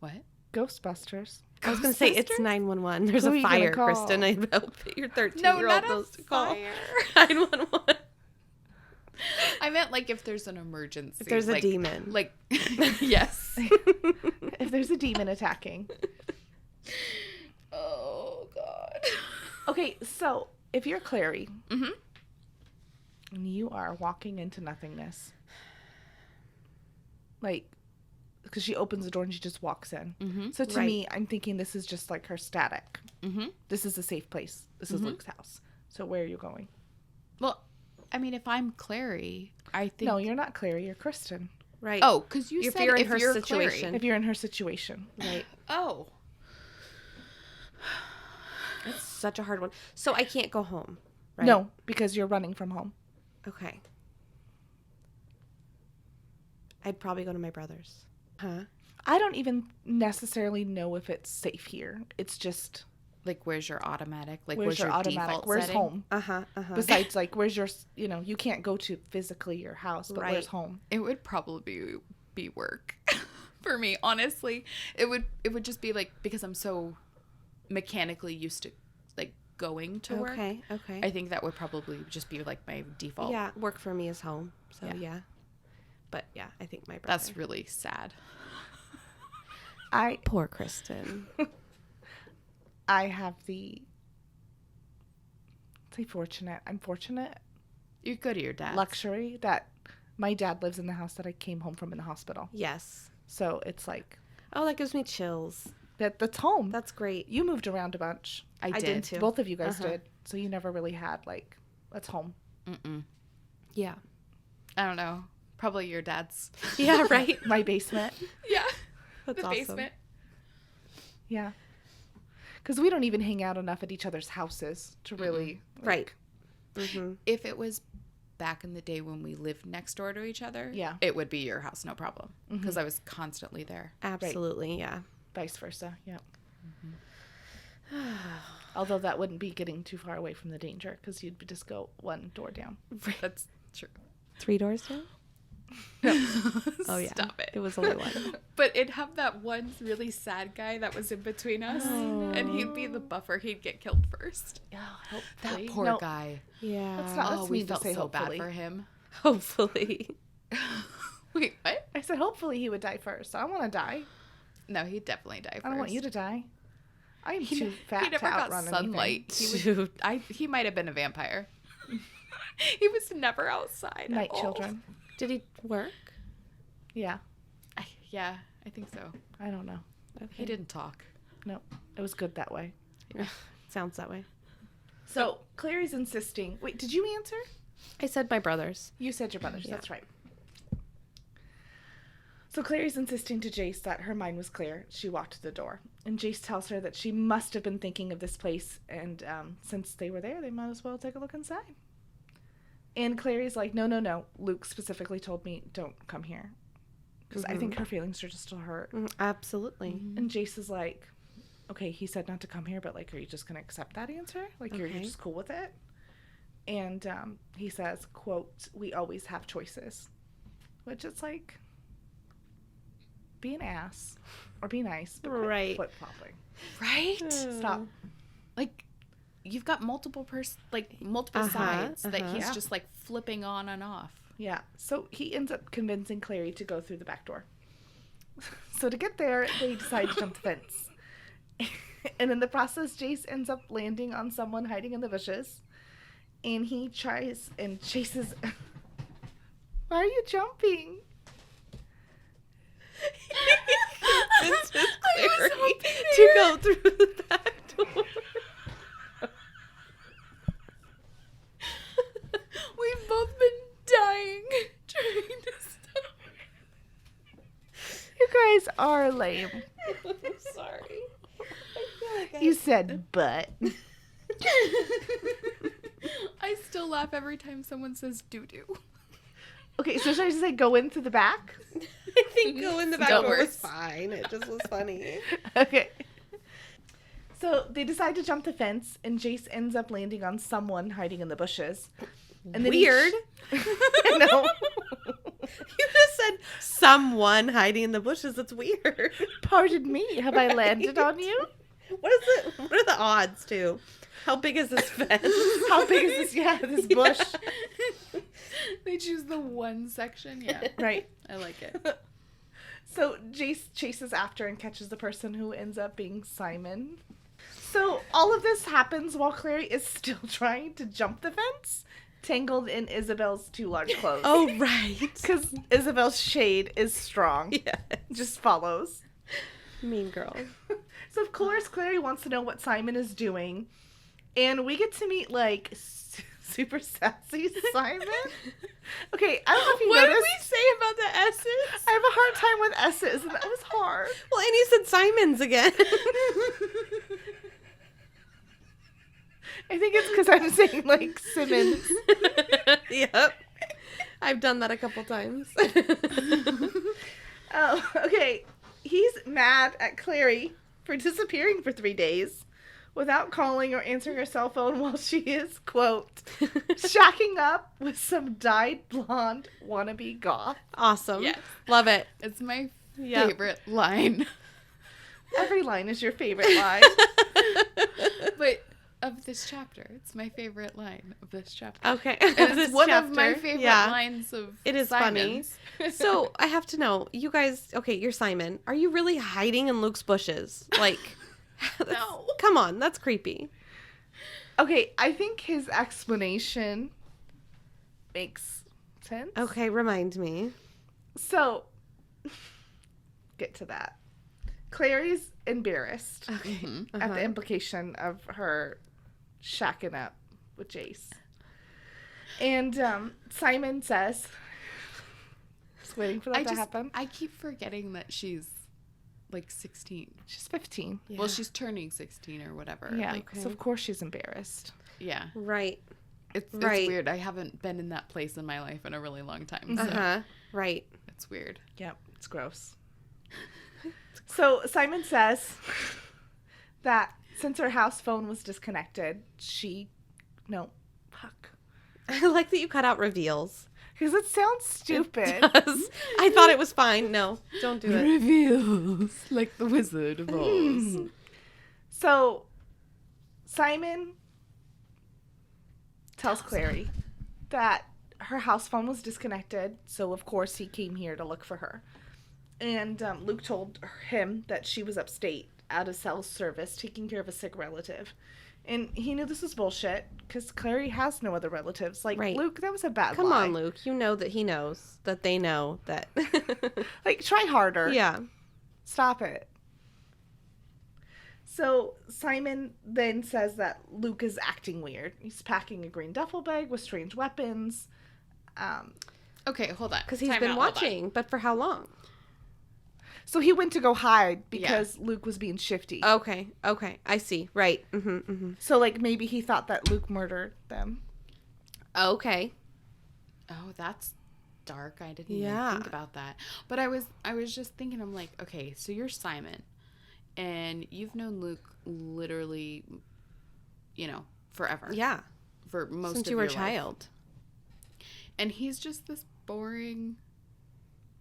What? Ghostbusters. I was going to say, it's 911. There's Who are a you gonna fire, call? Kristen. I hope that your 13-year-old No, not a knows to call fire. 911. I meant like if there's an emergency. If there's a like, demon. Like, yes. If there's a demon attacking. Oh, God. Okay, so if you're Clary Mm-hmm. and you are walking into nothingness, like, because she opens the door and she just walks in. Mm-hmm. So to Right. me, I'm thinking this is just like her static. Mm-hmm. This is a safe place. This is Mhm. Luke's house. So where are you going? Well, I mean, if I'm Clary, I think... No, you're not Clary. You're Kristen. Right. Oh, because you If said you're in if her you're situation. Clary. If you're in her situation. Right. Oh. It's such a hard one. So I can't go home, right? No, because you're running from home. Okay. I'd probably go to my brother's. Huh? I don't even necessarily know if it's safe here. It's just, Like, where's your automatic? Like, where's your automatic? default Where's setting? home? Uh-huh. Uh-huh. Besides, like, where's your, you can't go to physically your house, but Right. where's home? It would probably be work for me, honestly. It would just be like, because I'm so mechanically used to like going to work. Okay. Okay. I think that would probably just be like my default. Yeah, work for me is home. So Yeah. yeah. But yeah, I think my brother. That's really sad. Poor Kristen. I have the, say fortunate, I'm fortunate You go to your dad's. luxury that my dad lives in the house that I came home from in the hospital. Yes. So it's like, Oh, that gives me chills. that's home. That's great. You moved around a bunch. I did did. too. Both of you guys Uh-huh. did. So you never really had, like, that's home. Mm-mm. Yeah. I don't know. Probably your dad's. Yeah, right. My basement. Yeah. That's The awesome. basement. Yeah. Because we don't even hang out enough at each other's houses to really... Right. Mm-hmm. If it was back in the day when we lived next door to each other, Yeah. it would be your house, no problem. Because I was constantly there. Absolutely, yeah. Vice versa, yeah. Although that wouldn't be getting too far away from the danger, because you'd just go one door down. That's true. 3 doors down? Oh, yeah. Stop it. It was only one. But it'd have that one really sad guy that was in between us. And he'd be the buffer. He'd get killed first. Yeah, That hopefully. poor guy. Yeah. That's not- Oh, we mean to felt say so hopefully. bad for him. Hopefully. Wait, what? I said hopefully he would die first. I don't want to die. No, he'd definitely die first. I don't want you to die. I'm too fat He never to got outrun sunlight. Dude. He might have been a vampire. He was never outside. anything. Night at all. children. Did he work? Yeah, Yeah, I think so. I don't know. He didn't talk. No, it was good that way. Sounds that way. So Clary's insisting. Wait, did you answer? I said my brothers. You said your brothers. Yeah. That's right. So Clary's insisting to Jace that her mind was clear. She walked to the door, and Jace tells her that she must have been thinking of this place, and since they were there, they might as well take a look inside. And Clary's like, no. Luke specifically told me, don't come here. Because I think her feelings are just still hurt. Absolutely. And Jace is like, okay, he said not to come here, but, like, are you just going to accept that answer? Like, you're just cool with it? And he says, quote, we always have choices. Which is like, be an ass. Or be nice. But Right. flip-flopping. Right? Stop. Like, you've got multiple sides that he's Yeah. just, like, flipping on and off. Yeah. So he ends up convincing Clary to go through the back door. So to get there, they decide to jump the fence. And in the process, Jace ends up landing on someone hiding in the bushes. And he tries and chases... Why are you jumping? It's just Clary to go through the back door. We've both been dying trying to stop. You guys are lame. I'm sorry. You said but. I still laugh every time someone says doo-doo. Okay, so should I just say go in through the back? I think go in the back That door was works. fine. It just was funny. Okay. So they decide to jump the fence, and Jace ends up landing on someone hiding in the bushes. And then Weird. I know. You just said someone hiding in the bushes. That's weird. Pardon me, have I landed on you? What is it? What are the odds, too? How big is this fence? How big is this? Yeah, this bush. They choose the one section. Yeah, Right. I like it. So Jace chases after and catches the person who ends up being Simon. So all of this happens while Clary is still trying to jump the fence, tangled in Isabel's too large clothes. Oh, right. Because Isabel's shade is strong. Yeah. Just follows. Mean girl. So of course Clary wants to know what Simon is doing. And we get to meet, like, super sassy Simon. Okay, I don't know if you What did noticed. we say about the S's? I have a hard time with S's, and that was hard. Well, and you said Simon's again. I think it's because I'm saying, like, Simmons. Yep. I've done that a couple times. Oh, okay. He's mad at Clary for disappearing for 3 days without calling or answering her cell phone while she is, quote, shacking up with some dyed blonde wannabe goth. Awesome. Yes. Love it. It's my Yep. favorite line. Every line is your favorite line. But of this chapter, it's my favorite line of this chapter. Okay. And it's This one of my chapter. favorite Yeah. lines of It is Simon's. funny. So I have to know, you guys, okay, you're Simon. Are you really hiding in Luke's bushes? Like, No. come on, that's creepy. Okay, I think his explanation makes sense. Okay, remind me. So, get to that. Clary's embarrassed Okay. at the implication of her shacking up with Jace. And Simon says, just waiting for that to happen. I keep forgetting that she's like 16. She's 15. Yeah. Well, she's turning 16 or whatever. Yeah. Like, So of course she's embarrassed. yeah. Right. It's Right. weird. I haven't been in that place in my life in a really long time. So Uh-huh. Right. it's weird. Yep. It's gross. So Simon says that since her house phone was disconnected, I like that you cut out reveals. because it sounds stupid. Does. I thought it was fine. No, don't do it. Reveals like the Wizard of Oz. So Simon tells Clary that her house phone was disconnected, so of course he came here to look for her. And Luke told him that she was upstate out of cell service taking care of a sick relative. And he knew this was bullshit because Clary has no other relatives. Like, Right. Luke, that was a bad Come lie. on, Luke. You know that he knows that they know that. Like, try harder. Yeah. Stop it. So Simon then says that Luke is acting weird. He's packing a green duffel bag with strange weapons. Okay, hold on. Because he's Time been out, hold on. watching, but for how long? So he went to go hide because Luke was being shifty. Okay. I see. Right. Mm-hmm. So, like, maybe he thought that Luke murdered them. Okay. Oh, that's dark. I didn't Yeah. even think about that. But I was just thinking, I'm like, okay, so you're Simon, and you've known Luke literally, forever. Yeah. For most Since of you were a your life. child. And he's just this boring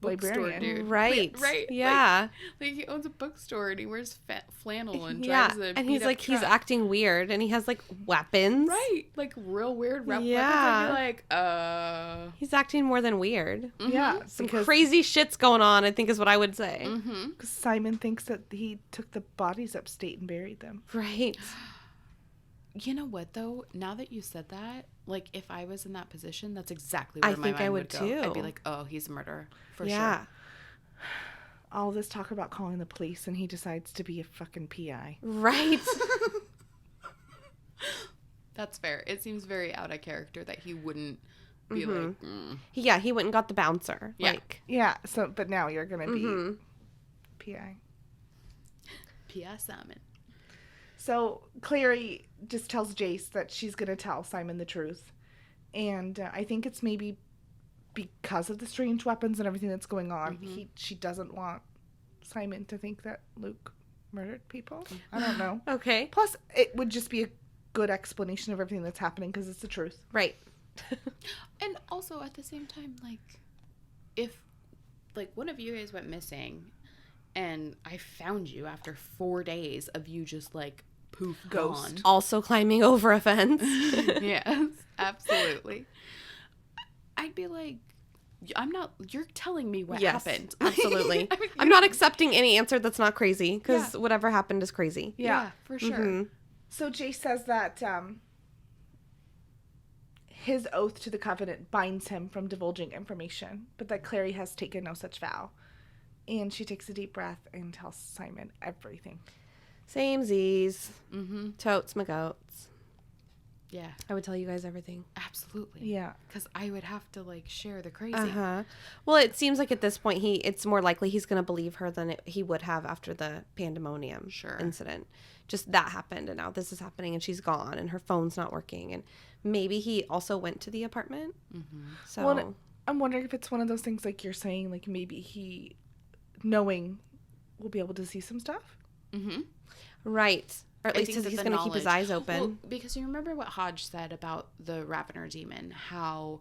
bookstore Librarian. dude. Right. Right. Yeah. Like he owns a bookstore and he wears flannel and Yeah. drives a And he's beat-up like, he's truck. acting weird and he has like weapons. Right. Like real weird weapons. Yeah. And you're like, He's acting more than weird. Yeah. Some because crazy shit's going on, I think is what I would say. Mm-hmm. Simon thinks that he took the bodies upstate and buried them. Right. You know what though? Now that you said that, like if I was in that position, that's exactly where I my think mind I would go. too. I'd be like, oh, he's a murderer for Yeah. sure. All this talk about calling the police, and he decides to be a fucking PI. Right. That's fair. It seems very out of character that he wouldn't be like, Yeah, he went and got the bouncer. Yeah. Like, Yeah. So, but now you're gonna be mhm. PI. P.I. Simon. So Clary just tells Jace that she's gonna tell Simon the truth, and I think it's maybe because of the strange weapons and everything that's going on. She doesn't want Simon to think that Luke murdered people. I don't know. Okay. Plus, it would just be a good explanation of everything that's happening because it's the truth. Right. And also at the same time, like, if, like, one of you guys went missing and I found you after 4 days of you just, like, poof, Ghost. gone. Also climbing over a fence. Yes, absolutely. I'd be like, you're telling me what Yes, happened. absolutely. I mean, I'm not accepting any answer that's not crazy because Yeah. whatever happened is crazy. Yeah, for sure. Mhm. So Jace says that his oath to the Covenant binds him from divulging information, but that Clary has taken no such vow. And she takes a deep breath and tells Simon everything. Same Z's. Mm-hmm. Totes my goats. Yeah, I would tell you guys everything. absolutely. Yeah. Because I would have to, like, share the crazy. Uh-huh. Well, it seems like at this point it's more likely he's going to believe her than he would have after the pandemonium Sure. incident. Just that happened and now this is happening and she's gone and her phone's not working and maybe he also went to the apartment. Mm-hmm. So Well, I'm wondering if it's one of those things like you're saying, like maybe he, knowing, will be able to see some stuff. Mm-hmm. right. Or at I least think that he's the going to keep his knowledge- eyes open. Well, because you remember what Hodge said about the Ravener demon, how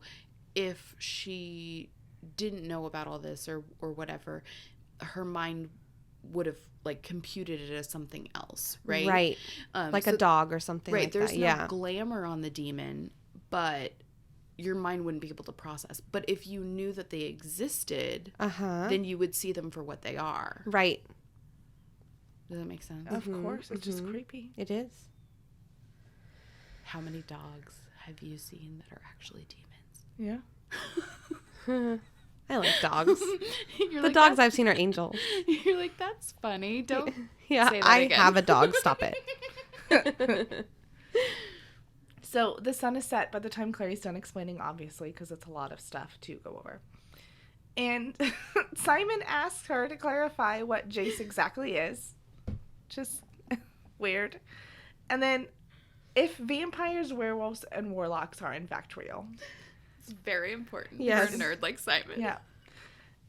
if she didn't know about all this or whatever, her mind would have, like, computed it as something else, right? Right. Like a dog or something Right. like There's that. no Yeah. glamour on the demon, but your mind wouldn't be able to process. But if you knew that they existed, Uh-huh. then you would see them for what they are. Right. Does that make sense? Of course. It's just creepy. It is. How many dogs have you seen that are actually demons? Yeah. I like dogs. You're The like, dogs I've seen are angels. You're like, that's funny. Don't Yeah, say that I again. have a dog. Stop it. So the sun is set by the time Clary's done explaining, obviously, because it's a lot of stuff to go over. And Simon asks her to clarify what Jace exactly is. Just weird. And then if vampires, werewolves, and warlocks are in fact real. It's very important Yes. for a nerd like Simon. Yeah.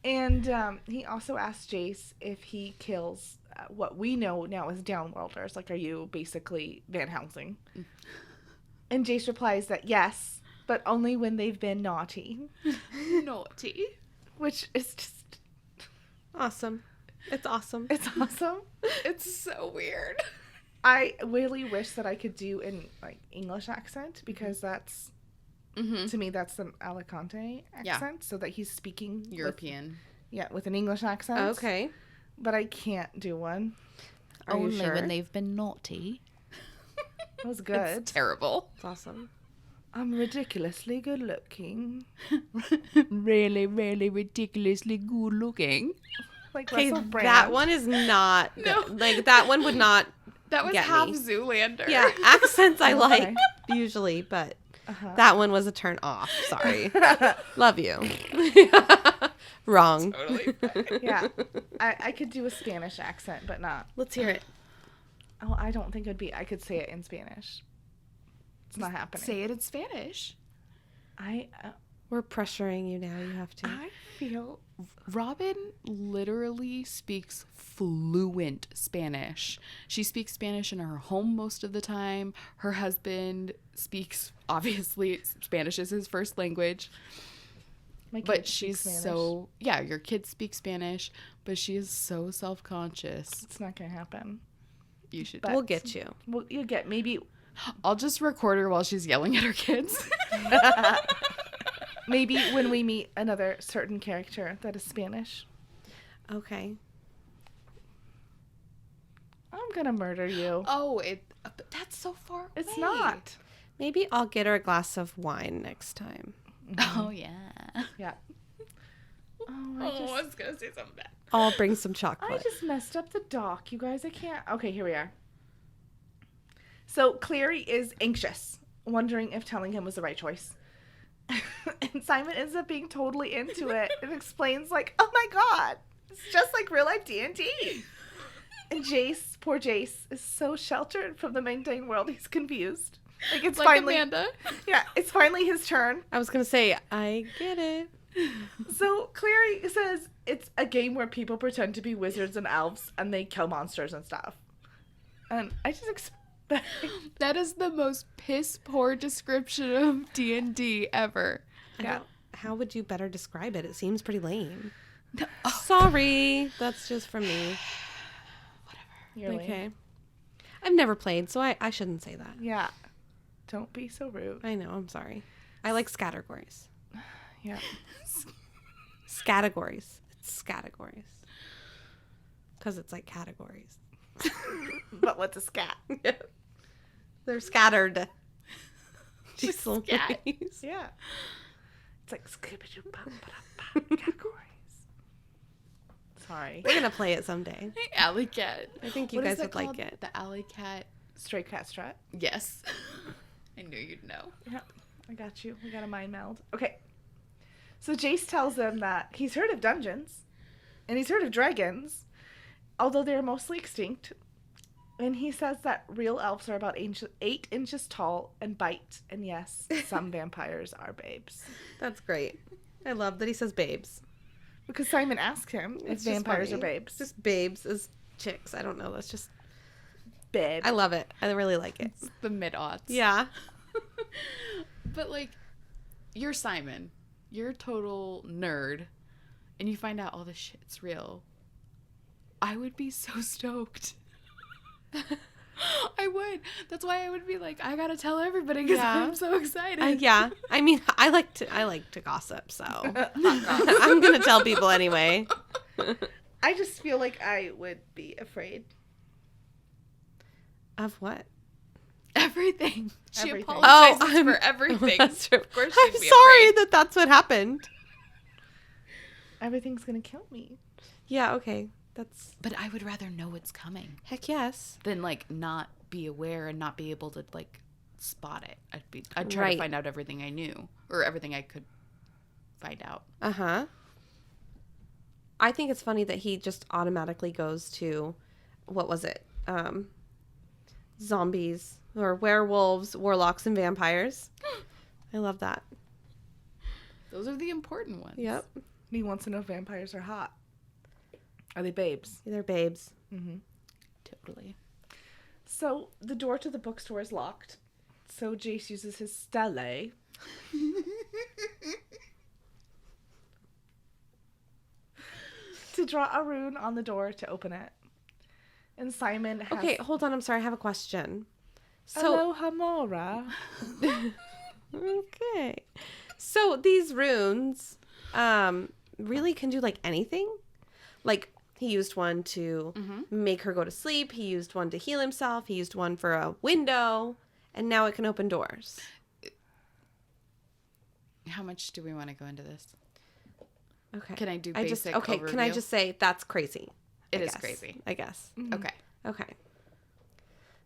And he also asked Jace if he kills what we know now as Downworlders. Like, are you basically Van Helsing? And Jace replies that yes, but only when they've been naughty. Naughty. Which is just... Awesome. It's awesome. It's awesome. It's so weird. I really wish that I could do an English accent, because that's... To me, that's an Alicante accent, so that he's speaking European. with an English accent. Okay. But I can't do one. Are you Only sure? when they've been naughty. That was good. It's terrible. It's awesome. I'm ridiculously good looking. Really, really ridiculously good looking. Like Okay, Russell Brand. that one is not No. good. Like, that one would not That was get half me. Zoolander. Yeah, accents I Okay. like usually, but that one was a turn off. Sorry. Love you. Wrong. Totally fine. Yeah. I could do a Spanish accent, but not. Let's hear it. Oh, I don't think it would be. I could say it in Spanish. It's not happening. Say it in Spanish. We're pressuring you now. You have to. I feel... Robin literally speaks fluent Spanish. She speaks Spanish in her home most of the time. Her husband speaks, obviously, Spanish is his first language. My kid But speaks she's Spanish. so, yeah, your kids speak Spanish, but she is so self-conscious. It's not going to happen. You should. But- We'll get you. Well, you'll get maybe... I'll just record her while she's yelling at her kids. Maybe when we meet another certain character that is Spanish. Okay. I'm going to murder you. Oh, but that's so far away. It's not. Maybe I'll get her a glass of wine next time. Oh, yeah. Yeah. Oh, I was going to say something bad. I'll bring some I chocolate. just messed up the doc, you guys. I can't. Okay, here we are. So Clary is anxious, wondering if telling him was the right choice. And Simon ends up being totally into it and explains, like, oh my god, it's just like real life D&D. And Jace, poor Jace, is so sheltered from the mundane world, he's confused. Like, it's Like finally... Amanda. Yeah, it's finally his turn. I was going to say, I get it. So Clary says it's a game where people pretend to be wizards and elves and they kill monsters and stuff. And I just expect... That is the most piss poor description of D&D ever. Yeah. How would you better describe it? It seems pretty lame. Sorry. That's just from me. You're lame. Okay. I've never played, so I shouldn't say that. Yeah. Don't be so rude. I know. I'm sorry. I like categories. Yeah. Categories. It's categories. Because it's like categories. But what's a scat? They're scattered. Just Jeez scat. Louise. Yeah. It's like categories. Sorry. We're going to play it someday. Alley Cat. I think you What is guys that would like called? it. The Alley Cat. Stray cat strut. Yes. I knew you'd know. Yeah. I got you. We got a mind meld. Okay. So Jace tells them that he's heard of dungeons and he's heard of dragons, although they're mostly extinct. And he says that real elves are about 8 inches tall and bite. And yes, some vampires are babes. That's great. I love that he says babes. Because Simon asked him if It's just vampires are funny. babes. Just babes as chicks. I don't know. That's just... Babe. I love it. I really like it. It's the mid-aughts. Yeah. But, like, you're Simon. You're a total nerd. And you find out all this shit's real. I would be so stoked. I would. That's why I would be like, I gotta tell everybody because Yeah. I'm so excited. Yeah. I mean, I like to gossip, so I'm gonna tell people anyway. I just feel like I would be afraid. Of what? Everything. She Everything. apologizes for everything. That's true. Of course I'm she'd be sorry afraid. that's what happened. Everything's gonna kill me. Yeah. Okay. That's But I would rather know it's coming heck yes. than, like, not be aware and not be able to, like, spot it. I'd try Right. to find out everything I knew or everything I could find out. Uh huh. I think it's funny that he just automatically goes to, what was it? Zombies or werewolves, warlocks, and vampires. I love that. Those are the important ones. Yep. He wants to know if vampires are hot. Are they babes? They're babes. Mm-hmm. Totally. So the door to the bookstore is locked. So Jace uses his stele to draw a rune on the door to open it. And Simon has... Okay, hold on. I'm sorry. I have a question. So, Aloha Mora. okay. So these runes really can do like anything? Like he used one to make her go to sleep. He used one to heal himself. He used one for a window. And now it can open doors. How much do we want to go into this? Okay. Can I do basic overview? Can I just say that's crazy? It is crazy. I guess. Okay. Okay.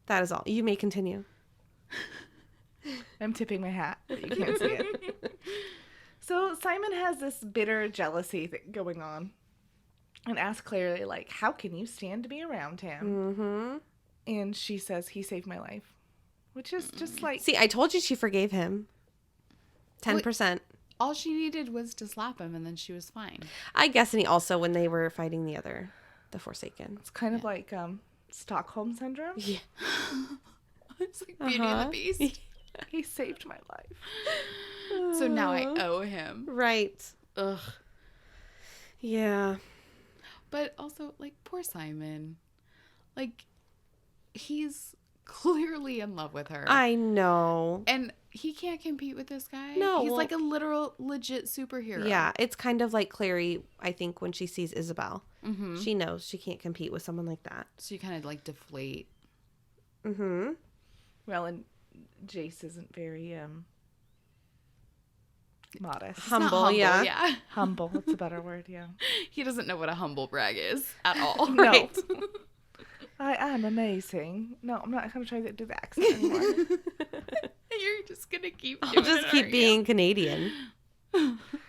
That is all. You may continue. I'm tipping my hat, but you can't see it. So Simon has this bitter jealousy thing going on and asks Clary, like, how can you stand to be around him? Mm-hmm. And she says, he saved my life. Which is just like... See, I told you she forgave him. 10%. All she needed was to slap him, and then she was fine. I guess, and he also, when they were fighting the Forsaken. It's kind of like Stockholm Syndrome. Yeah. It's like Beauty and the Beast. He saved my life. So now I owe him. Right. Ugh. Yeah. But also, like, poor Simon. Like, he's clearly in love with her. I know. And he can't compete with this guy. No. He's like a literal, legit superhero. Yeah, it's kind of like Clary, I think, when she sees Isabel. Mm-hmm. She knows she can't compete with someone like that. So you kind of, like, deflate. Mm-hmm. Well, and Jace isn't very modest. He's not humble, yeah. Humble. That's a better word, yeah. He doesn't know what a humble brag is at all. No. Right. I am amazing. No, I'm not going to try to do the accent anymore. You're just going to keep doing I'll just it, keep aren't being you? Canadian.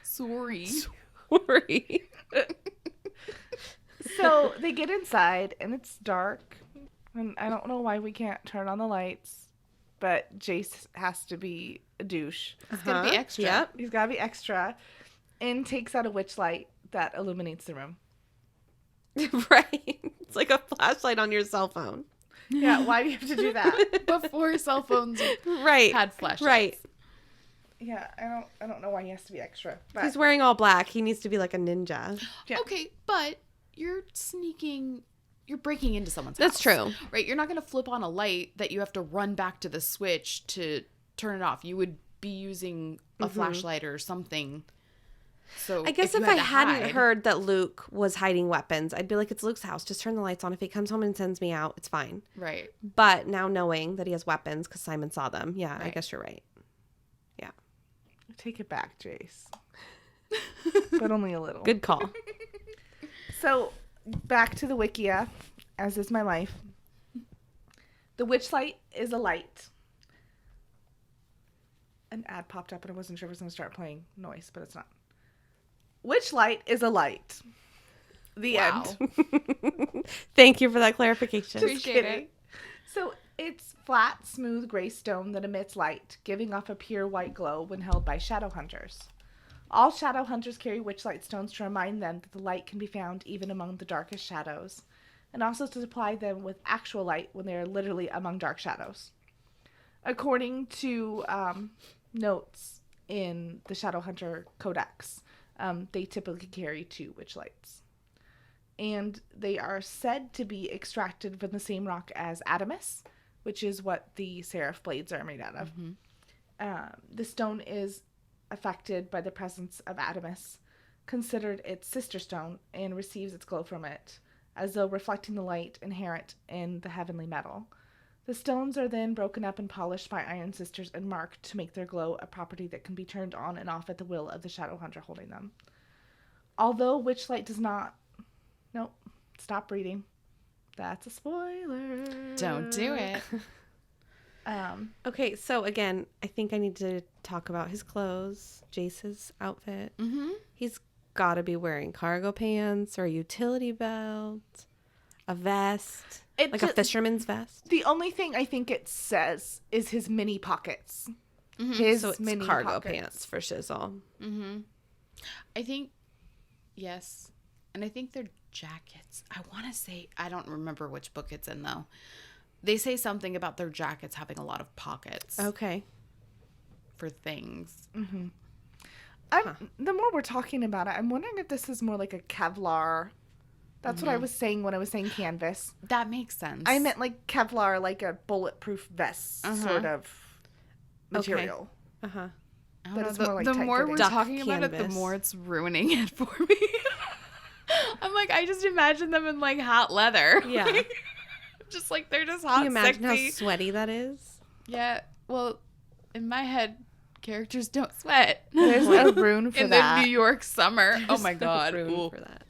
Sorry. Sorry. So they get inside, and it's dark. And I don't know why we can't turn on the lights, but Jace has to be a douche. It's going to be extra. Yep. He's got to be extra, and takes out a witch light that illuminates the room. Right. It's like a flashlight on your cell phone. Yeah, why do you have to do that? Before cell phones Right. had flashlights. Right. Yeah, I don't know why he has to be extra. But He's wearing all black. He needs to be like a ninja. Yeah. Okay, but you're breaking into someone's That's house. true. Right? You're not going to flip on a light that you have to run back to the switch to turn it off. You would be using a flashlight or something. So I guess if you had I to hadn't hide- heard that Luke was hiding weapons, I'd be like, it's Luke's house. Just turn the lights on. If he comes home and sends me out, it's fine. Right. But now knowing that he has weapons because Simon saw them, yeah, I Right. guess you're right. Yeah. take it back, Jace. But only a little. Good call. So, back to the Wikia, as is my life. The witch light is a light. An ad popped up and I wasn't sure if it was going to start playing noise, but it's not. Witch light is a light. The Wow. end. Thank you for that clarification. Just Appreciate kidding. it. So, it's flat, smooth gray stone that emits light, giving off a pure white glow when held by Shadowhunters. All Shadowhunters carry witchlight stones to remind them that the light can be found even among the darkest shadows, and also to supply them with actual light when they are literally among dark shadows. According to notes in the Shadowhunter Codex, they typically carry 2 witchlights. And they are said to be extracted from the same rock as Adamus, which is what the seraph blades are made out of. The stone is affected by the presence of Adamus, considered its sister stone, and receives its glow from it, as though reflecting the light inherent in the heavenly metal. The stones are then broken up and polished by Iron Sisters and marked to make their glow a property that can be turned on and off at the will of the Shadowhunter holding them. Although witchlight does not... Nope. Stop reading. That's a spoiler. Don't do it. Okay, so again, I think I need to talk about his clothes, Jace's outfit. Mm-hmm. He's gotta be wearing cargo pants or a utility belt, a vest, like a fisherman's vest. The only thing I think it says is his mini pockets. So it's mini cargo pockets. pants for Shizzle. I think, yes. And I think they're jackets. I want to say, I don't remember which book it's in, though. They say something about their jackets having a lot of pockets. Okay. For things. The more we're talking about it, I'm wondering if this is more like a Kevlar. That's what I was saying when I was saying canvas. That makes sense. I meant like Kevlar, like a bulletproof vest sort of material. Uh-huh. But it's more like the tight more fitting. we're Duck talking about it, the canvas. more it's ruining it for me. I'm like, I just imagine them in like hot leather. Yeah. Like, just like they're just hot, Can you imagine sexy. how sweaty that is? Yeah. Well, in my head, characters don't sweat. There's a rune for in that. the New York summer. Oh my God. Room Ooh. for that.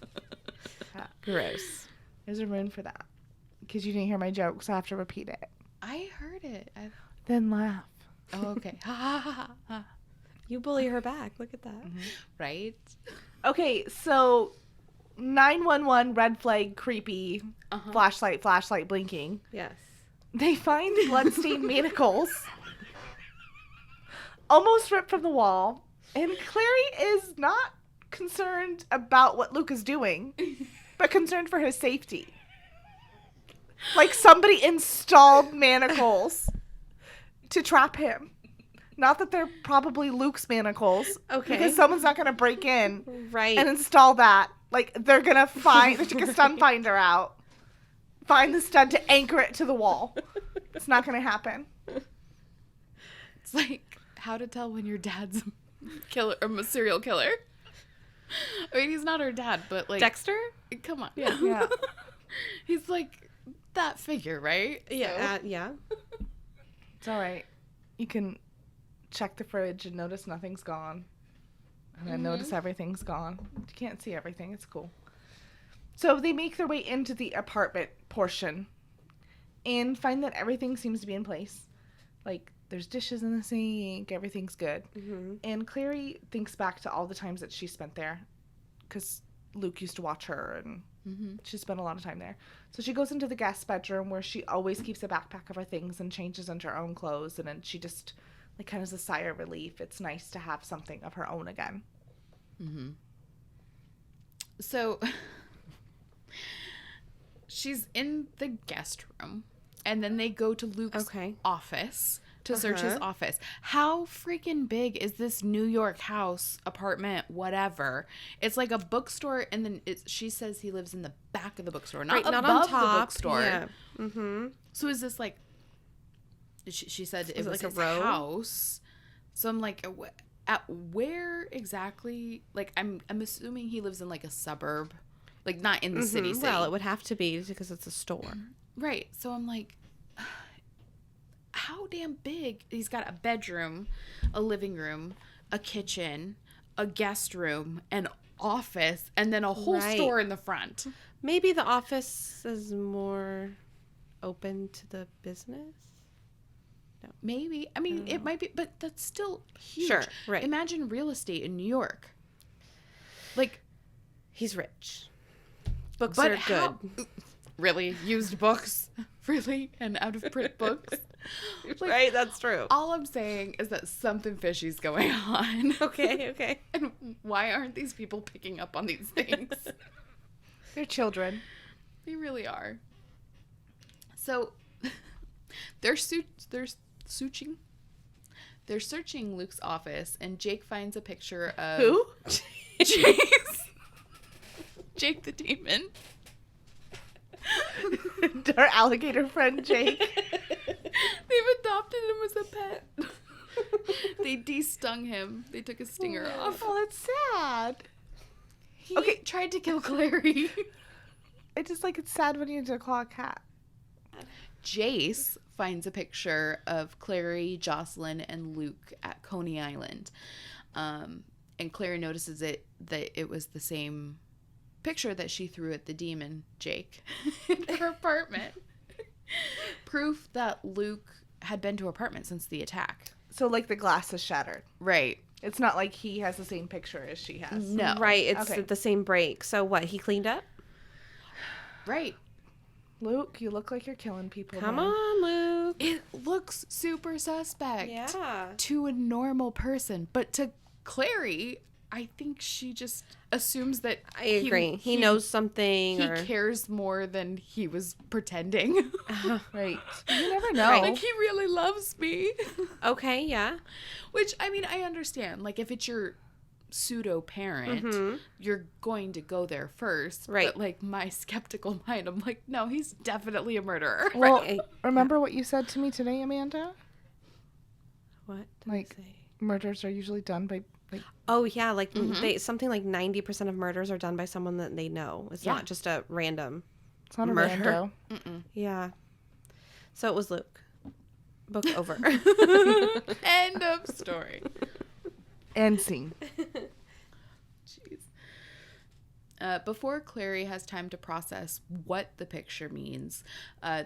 Gross. There's a rune for that. Because you didn't hear my joke, so I have to repeat it. I heard it. Then laugh. Oh, okay. Ha ha ha ha. You bully her back. Look at that. Right? Okay, so 911 red flag creepy flashlight blinking. Yes. They find bloodstained manacles almost ripped from the wall, and Clary is not concerned about what Luke is doing, but concerned for his safety. Like somebody installed manacles to trap him. Not that they're probably Luke's manacles. Okay. Because someone's not going to break in Right. and install that. Like, they're going to find, they took a stun finder out, find the stud to anchor it to the wall. It's not going to happen. It's like how to tell when your dad's a killer or a serial killer. I mean, he's not her dad, but like Dexter? come on. Yeah. He's like that figure, right? Yeah. Yeah. It's all right. You can check the fridge and notice nothing's gone. And then notice everything's gone. You can't see everything. It's cool. So they make their way into the apartment portion and find that everything seems to be in place. Like, there's dishes in the sink. Everything's good. And Clary thinks back to all the times that she spent there because Luke used to watch her and she spent a lot of time there. So she goes into the guest bedroom where she always keeps a backpack of her things and changes into her own clothes. And then she just, like, kind of is a sigh of relief. It's nice to have something of her own again. So she's in the guest room, and then they go to Luke's office to search his office. How freaking big is this New York house, apartment, whatever? It's like a bookstore, and then she says he lives in the back of the bookstore, not above on top. the bookstore. Yeah. So is this like? She said it was like a his row? house. So I'm like, at where exactly? Like, I'm assuming he lives in like a suburb, like not in the city. Well, it would have to be because it's a store. Right. So I'm like, how damn big? He's got a bedroom, a living room, a kitchen, a guest room, an office, and then a whole store in the front. Maybe the office is more open to the business. Maybe. I mean, it might be, but that's still huge. Sure, right. Imagine real estate in New York. Like, He's rich. Books but are how, good. Really? Used books? Really? And out of print books? Like, Right, that's true. all I'm saying is that something fishy's going on. Okay. And why aren't these people picking up on these things? They're children. They really are. So they're searching Luke's office, and Jake finds a picture of Who? Jake the demon. Our alligator friend Jake. They've adopted him as a pet. They de-stung him. They took his stinger off. Oh, that's sad. He Okay. tried to kill Clary. It's just like it's sad when you have to claw a cat. Jace finds a picture of Clary, Jocelyn, and Luke at Coney Island. And Clary notices that it was the same picture that she threw at the demon, Jake, in her apartment. Proof that Luke had been to her apartment since the attack. So, like, the glass is shattered. Right. It's not like he has the same picture as she has. No. Right, it's Okay. the same break. So what, he cleaned up? Right. Luke, you look like you're killing people. Come man. on, Luke. It looks super suspect. Yeah. To a normal person. But to Clary, I think she just assumes that I agree. He knows something. He or... cares more than he was pretending. Right. You never know. Right. Like, he really loves me. Okay, yeah. Which, I mean, I understand. Like, if it's your pseudo parent, you're going to go there first. Right. But, like, my skeptical mind, I'm like, no, he's definitely a murderer. Well, Right. remember what you said to me today, Amanda? What did Like- I say? Murders are usually done by, like, Oh, yeah, like something like 90% of murders are done by someone that they know. It's Yeah. not just a random. it's not a Murder. rando. Yeah. So it was Luke. Book over. End of story. End scene. Jeez. Before Clary has time to process what the picture means,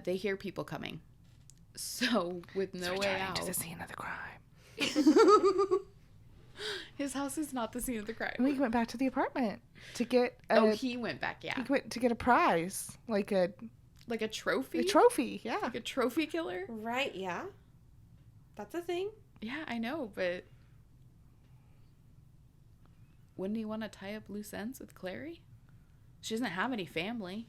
they hear people coming. So, with no way Returning out, to the scene of the crime. his house is not the scene of the crime. And we went back to the apartment to get He went back, yeah. he went to get a prize, like a Like a trophy? trophy. Yeah. Like a trophy killer? Right, yeah. That's a thing. Yeah, I know, but wouldn't he want to tie up loose ends with Clary? She doesn't have any family.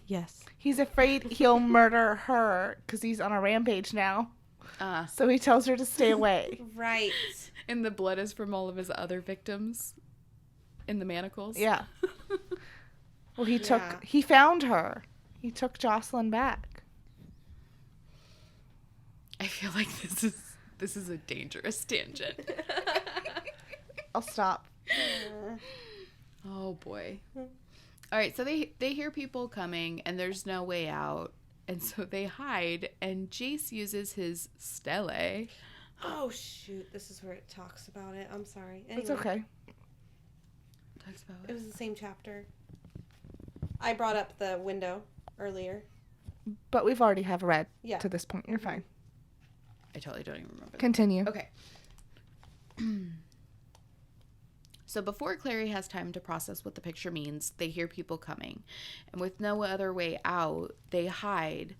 Yes. He's afraid he'll murder her because he's on a rampage now. So he tells her to stay away. Right. And the blood is from all of his other victims in the manacles. Yeah. Well, Yeah. he found her. He took Jocelyn back. I feel like this is a dangerous tangent. I'll stop. Oh boy. All right, so they hear people coming and there's no way out, and so they hide, and Jace uses his stele. Oh, shoot. This is where it talks about it. I'm sorry. Anyway, It's okay. Talks about It was the same chapter. I brought up the window earlier. But we've already have read Yeah. to this point. You're fine. I totally don't even remember. Continue. Okay. So before Clary has time to process what the picture means, they hear people coming. And with no other way out, they hide.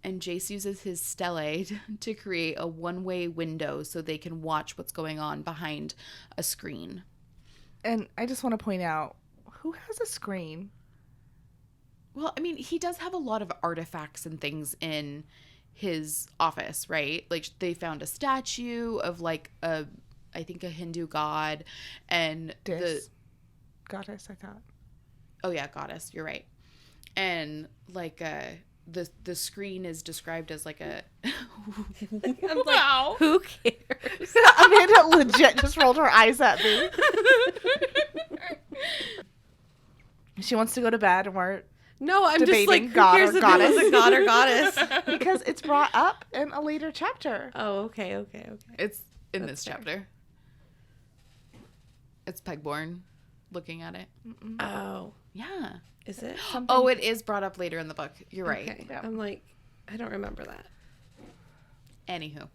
And Jace uses his stele to create a one-way window so they can watch what's going on behind a screen. And I just want to point out, who has a screen? Well, I mean, he does have a lot of artifacts and things in his office, right? Like, they found a statue of, like, I think a Hindu god, and Goddess, I thought. Oh yeah, goddess, you're right. And like the screen is described as like a I'm like, wow. who cares? Amanda legit just rolled her eyes at me. She wants to go to bed, and we're No, I'm just like, debating who god cares or if goddess. it was a god or goddess? because it's brought up in a later chapter. Oh, okay. It's in That's this fair. chapter. It's Pegborn looking at it. Oh, Yeah. is it? Oh, it is brought up later in the book. You're right. Okay. Yeah. I'm like, I don't remember that. Anywho.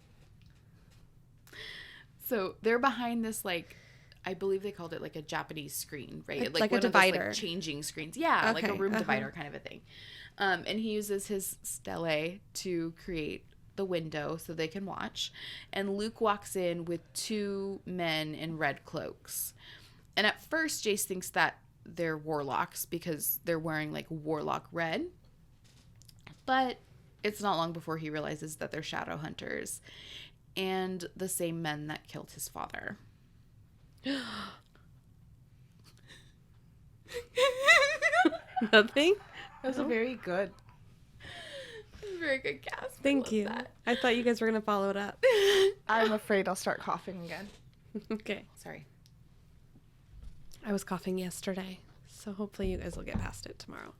So they're behind this, like, I believe they called it like a Japanese screen, right? Like a one of those, divider. like, changing screens. Yeah, like a Okay, room divider kind of a thing. And he uses his stele to create the window so they can watch. And Luke walks in with two men in red cloaks. And at first, Jace thinks that they're warlocks because they're wearing like warlock red. But it's not long before he realizes that they're Shadowhunters and the same men that killed his father. Nothing? That was a very good. Very good cast. Thank you. I thought you guys were going to follow it up. I'm afraid I'll start coughing again. Okay. Sorry. I was coughing yesterday, so hopefully you guys will get past it tomorrow.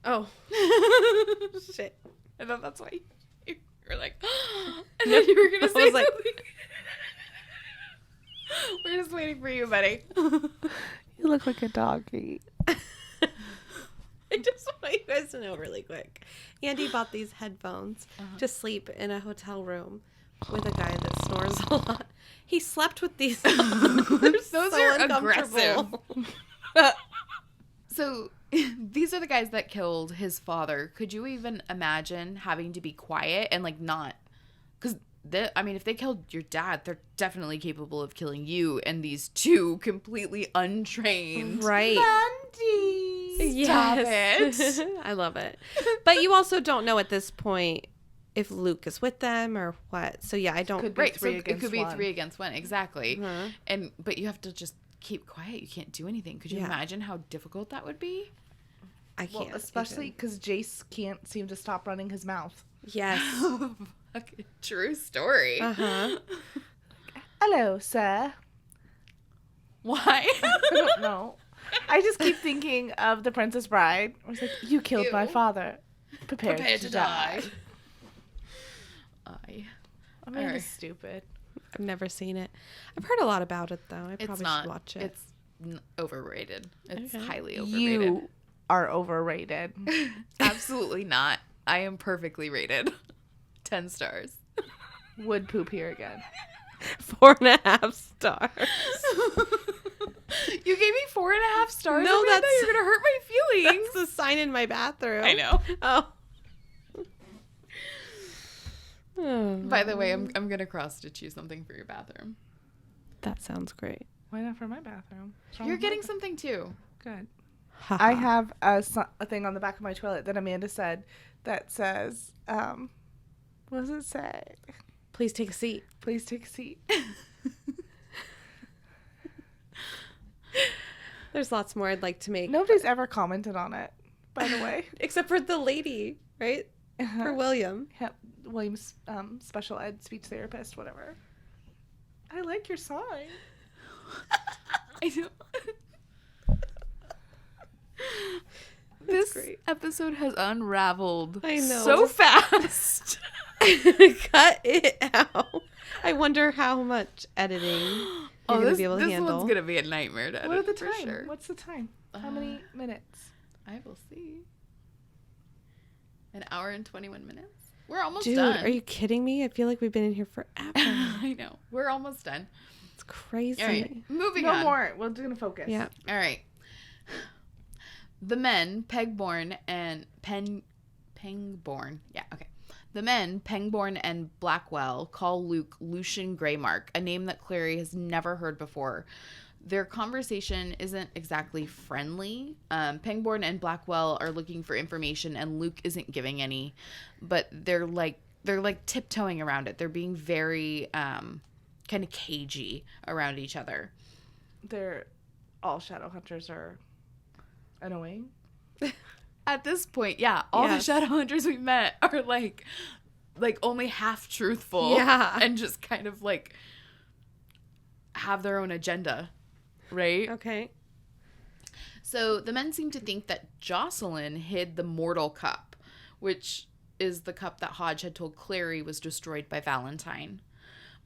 Oh. Shit. I thought that's why you were like, and then you were going to I say was like- something. We're just waiting for you, buddy. You look like a doggy. I just want you guys to know really quick. Andy bought these headphones to sleep in a hotel room with a guy that snores a lot. He slept with these. Those are aggressive. So these are the guys that killed his father. Could you even imagine having to be quiet and like not? Because if they killed your dad, they're definitely capable of killing you and these two completely untrained. Right. Mandy. Stop Yes. it. I love it. But you also don't know at this point if Luke is with them or what. So yeah, I don't. Could be Right. So three it against could be one. 3 against 1. Exactly. Uh-huh. But you have to just keep quiet. You can't do anything. Could you Yeah. imagine how difficult that would be? I Well, can't. especially because Jace can't seem to stop running his mouth. Yes. Okay, true story. Uh-huh. Hello, sir. Why? I don't know. I just keep thinking of The Princess Bride. I was like, you killed my Ew. father. Prepare Prepare to die. I I mean, Alright. it's stupid. I've never seen it. I've heard a lot about it, though. I It's probably not. should watch it. It's overrated. It's Okay. highly overrated. You are overrated. Absolutely not. I am perfectly rated. 10 stars. Would poop here again. 4.5 stars. You gave me 4.5 stars. No, Amanda. that's- You're gonna hurt my feelings. That's the sign in my bathroom. I know. Oh. By the way, I'm gonna cross stitch you something for your bathroom. That sounds great. Why not for my bathroom? What's wrong You're with getting my something too. Good. Haha. I have a thing on the back of my toilet that Amanda said that says, what does it say? Please take a seat. Please take a seat. There's lots more I'd like to make. Nobody's ever commented on it, by the way. Except for the lady, right? For William. Yep. William's special ed speech therapist, whatever. I like your sign. I know. This great. episode has unraveled I know. so fast. Cut it out. I wonder how much editing you're going to this be able to this handle. one's gonna be a nightmare to edit. What are the for time? Sure. What's the time? How many minutes? I will see. An hour and 21 minutes. We're almost Dude, done. are you kidding me? I feel like we've been in here forever. I know. We're almost done. It's crazy. All right. Moving No on. more. We're gonna focus. Yeah. All right. The men, Pegborn and Pengborn. Yeah, okay. The men, Pengborn and Blackwell, call Luke Lucian Greymark, a name that Clary has never heard before. Their conversation isn't exactly friendly. Pengborn and Blackwell are looking for information, and Luke isn't giving any. But they're like tiptoeing around it. They're being very kind of cagey around each other. They're all Shadowhunters are annoying. At this point, yeah, all Yes. the Shadowhunters we met are like only half truthful. Yeah. And just kind of like have their own agenda, right? Okay. So the men seem to think that Jocelyn hid the mortal cup, which is the cup that Hodge had told Clary was destroyed by Valentine.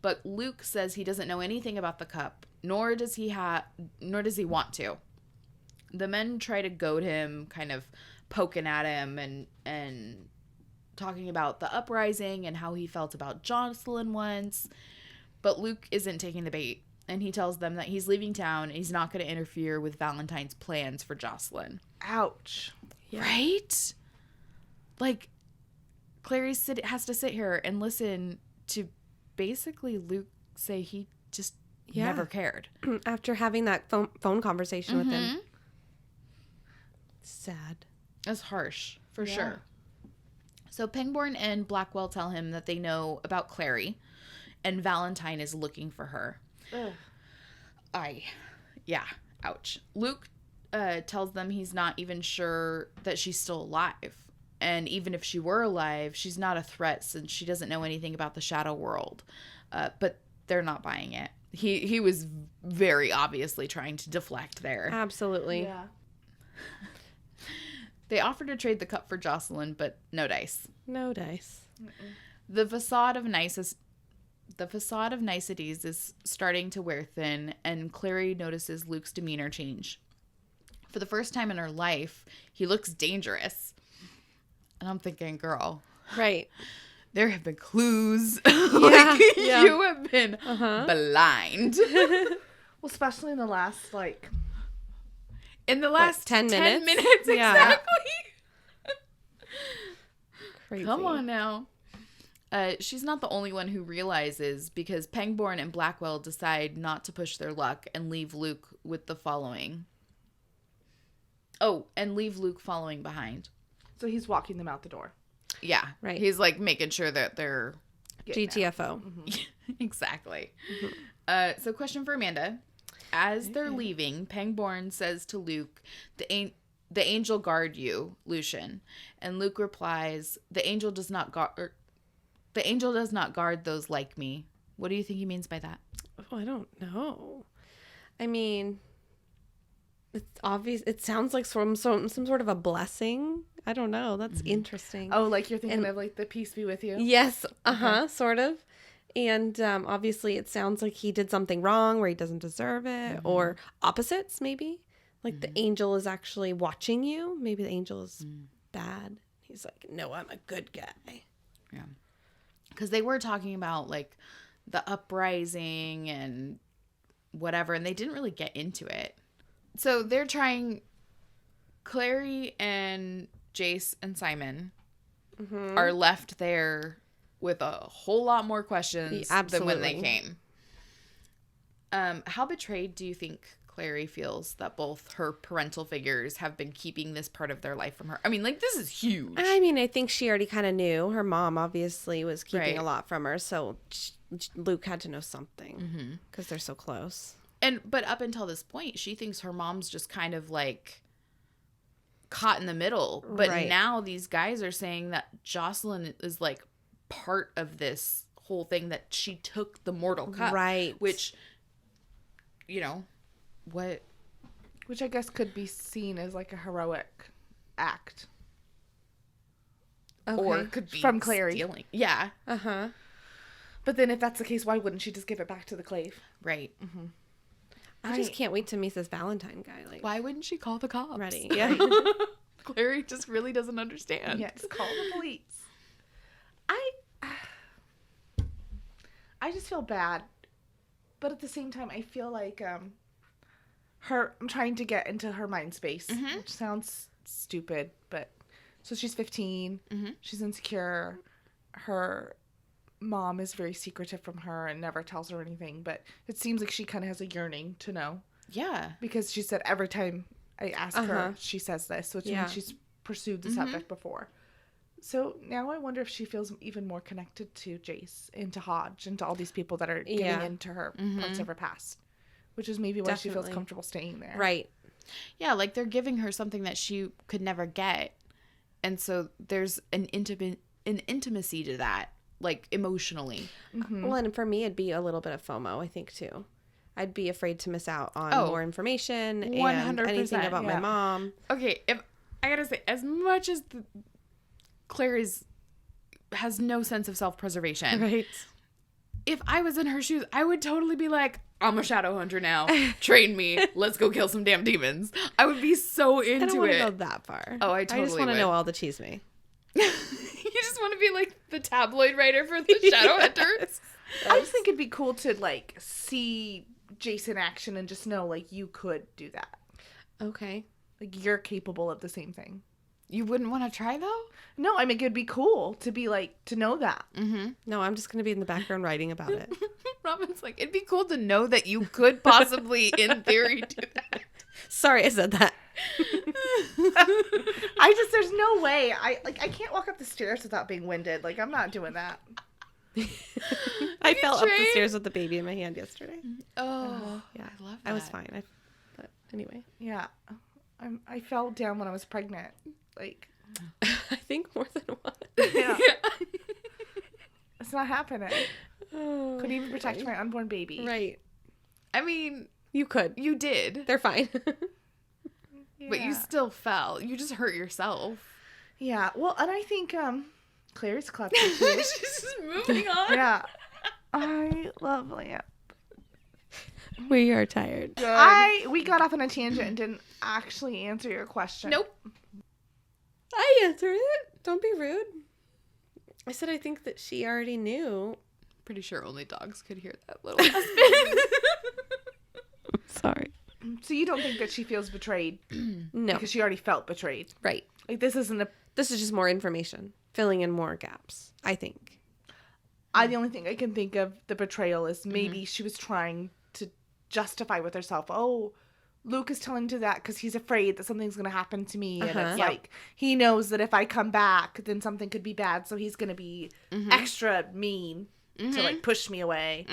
But Luke says he doesn't know anything about the cup, nor does he want to. The men try to goad him, kind of poking at him and talking about the uprising and how he felt about Jocelyn once. But Luke isn't taking the bait, and he tells them that he's leaving town and he's not going to interfere with Valentine's plans for Jocelyn. Ouch. Yeah. Right? Like, Clary has to sit here and listen to basically Luke say he just never cared. After having that phone conversation with him. Mhm. Sad. That's harsh, for Yeah. sure. So Pengborn and Blackwell tell him that they know about Clary, and Valentine is looking for her. Ugh. Yeah, ouch. Luke tells them he's not even sure that she's still alive. And even if she were alive, she's not a threat since she doesn't know anything about the shadow world. But they're not buying it. He was very obviously trying to deflect there. Absolutely. Yeah. They offer to trade the cup for Jocelyn, but no dice. No dice. The facade of niceties is starting to wear thin, and Clary notices Luke's demeanor change. For the first time in her life, he looks dangerous. And I'm thinking, girl. Right. there have been clues. Yeah. You have been blind. Well, especially in the last, like... In the last 10 minutes? 10 minutes, Yeah. exactly. Crazy. Come on now. She's not the only one who realizes, because Pangborn and Blackwell decide not to push their luck and leave Luke with the following. Oh, and leave Luke following behind. So he's walking them out the door. Yeah. Right. He's like making sure that they're... GTFO. Exactly. So question for Amanda. As they're leaving, Pangborn says to Luke, the angel guard you, Lucian. And Luke replies, the angel does not guard those like me. What do you think he means by that? Oh, I don't know. I mean, it's obvious. It sounds like some sort of a blessing. I don't know. That's interesting. Oh, like you're thinking of like the peace be with you? Yes. Sort of. And obviously it sounds like he did something wrong where he doesn't deserve it, or opposites maybe. Like the angel is actually watching you. Maybe the angel is bad. He's like, no, I'm a good guy. Yeah. Because they were talking about like the uprising and whatever, and they didn't really get into it. So they're trying. Clary and Jace and Simon are left there with a whole lot more questions than when they came. How betrayed do you think Clary feels that both her parental figures have been keeping this part of their life from her? I mean, like, this is huge. I mean, I think she already kind of knew. Her mom obviously was keeping a lot from her, so Luke had to know something because they're so close. But up until this point, she thinks her mom's just kind of like caught in the middle. But now these guys are saying that Jocelyn is like part of this whole thing, that she took the mortal cup. Right. Which, you know, what? Which I guess could be seen as like a heroic act. Okay. Or could be from Clary. Stealing. Yeah. But then if that's the case, why wouldn't she just give it back to the clave? Right. I just can't wait to meet this Valentine guy. Like, Why wouldn't she call the cops? ready? Yeah. Clary just really doesn't understand. Yes, call the police. I just feel bad, but at the same time, I feel like I'm trying to get into her mind space, which sounds stupid, but so she's 15, she's insecure, her mom is very secretive from her and never tells her anything, but it seems like she kind of has a yearning to know. Yeah. Because she said every time I ask her, she says this, which means she's pursued the subject before. So now I wonder if she feels even more connected to Jace and to Hodge and to all these people that are getting into her parts of her past, which is maybe why she feels comfortable staying there. Right. Yeah, like they're giving her something that she could never get. And so there's an intimacy to that, like emotionally. Well, and for me, it'd be a little bit of FOMO, I think, too. I'd be afraid to miss out on more information and 100%, anything about my mom. Okay, if I gotta say, as much as Claire has no sense of self-preservation. Right. If I was in her shoes, I would totally be like, I'm a Shadowhunter now. Train me. Let's go kill some damn demons. I would be so into it. I don't want to go that far. Oh, I totally just want to would. know all the chisme. You just want to be like the tabloid writer for the Shadowhunters. I just think it'd be cool to like see Jace in action and just know like you could do that. Okay. Like you're capable of the same thing. You wouldn't want to try though? No, I mean it'd be cool to be like to know that. No, I'm just going to be in the background writing about it. Robin's like, it'd be cool to know that you could possibly, in theory, do that. Sorry I said that. There's no way. I can't walk up the stairs without being winded. Like I'm not doing that. I fell up the stairs with the baby in my hand yesterday. Oh, yeah. I love that. I was fine. But anyway. Yeah. I fell down when I was pregnant. Like I think more than once. Yeah. It's not happening. Oh, Couldn't even protect my unborn baby. Right. I mean, You could. you did, They're fine. but you still fell. You just hurt yourself. Yeah. Well, and I think Clary's clutching too. She's just moving on. Yeah. I love Lamp. We are tired. We got off on a tangent and didn't actually answer your question. Nope. I answered it. Don't be rude. I said I think that she already knew. Pretty sure only dogs could hear that little husband. Sorry. So you don't think that she feels betrayed? No. Because she already felt betrayed. Right. Like, this isn't a... This is just more information. Filling in more gaps, I think. The only thing I can think of the betrayal is maybe she was trying to justify with herself, oh, Luke is telling to that because he's afraid that something's going to happen to me. And it's like, he knows that if I come back, then something could be bad. So he's going to be extra mean to, like, push me away.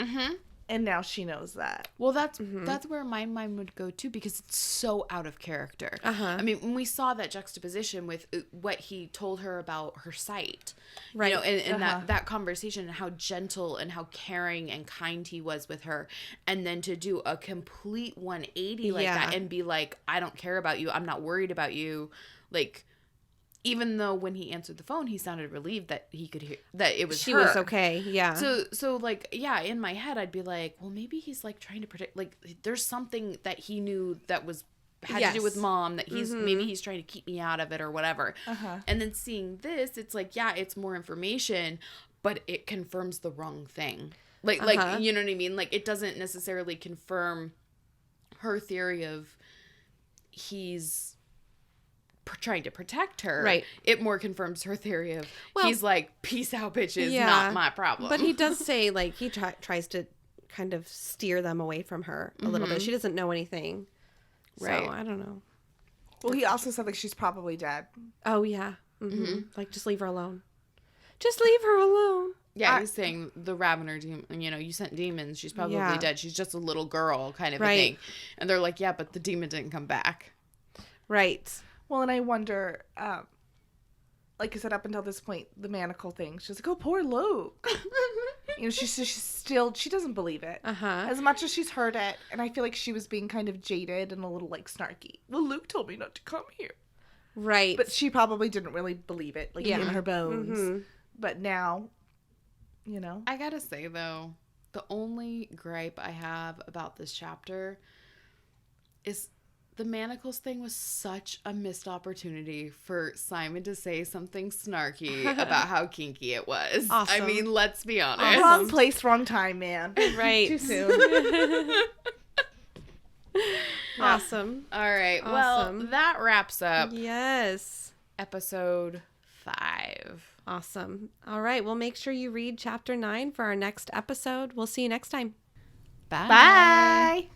And now she knows that. Well, that's where my mind would go too, because it's so out of character. I mean, when we saw that juxtaposition with what he told her about her sight, right? You know, and that conversation, and how gentle and how caring and kind he was with her, and then to do a complete 180 like that and be like, I don't care about you, I'm not worried about you, like. Even though when he answered the phone, he sounded relieved that he could hear that it was she her. was okay. Yeah. So like, yeah, in my head, I'd be like, well, maybe he's like trying to protect. Like, there's something that he knew that had to do with Mom, that maybe he's trying to keep me out of it or whatever. And then seeing this, it's like, yeah, it's more information, but it confirms the wrong thing. Like you know what I mean? Like, it doesn't necessarily confirm her theory of he's trying to protect her. Right. It more confirms her theory of he's like, peace out, bitches, not my problem. But he does say, like, he tries to kind of steer them away from her a little bit. She doesn't know anything. Right. So, I don't know. Well, he also said, like, she's probably dead. Oh, yeah. Like, just leave her alone. Just leave her alone. Yeah, he's saying the Ravener demon, you know, you sent demons. She's probably dead. She's just a little girl kind of a thing. And they're like, yeah, but the demon didn't come back. Right. Well, and I wonder, like I said, up until this point, the manacle thing, she's like, oh, poor Luke. You know, she doesn't believe it. As much as she's heard it, and I feel like she was being kind of jaded and a little, like, snarky. Well, Luke told me not to come here. Right. But she probably didn't really believe it, like, in her bones. But now, you know. I gotta say, though, the only gripe I have about this chapter is the manacles thing was such a missed opportunity for Simon to say something snarky about how kinky it was. Awesome. I mean, let's be honest. Wrong place, wrong time, man. Right. Too soon. Awesome. All right. Awesome. Well, that wraps up Yes. episode 5. Awesome. All right. Well, make sure you read chapter 9 for our next episode. We'll see you next time. Bye. Bye.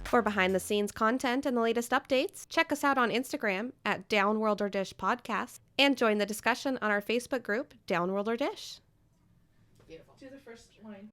For behind-the-scenes content and the latest updates, check us out on Instagram at Downworlder Dish Podcast and join the discussion on our Facebook group, Downworlder Dish. Beautiful. Do the first line.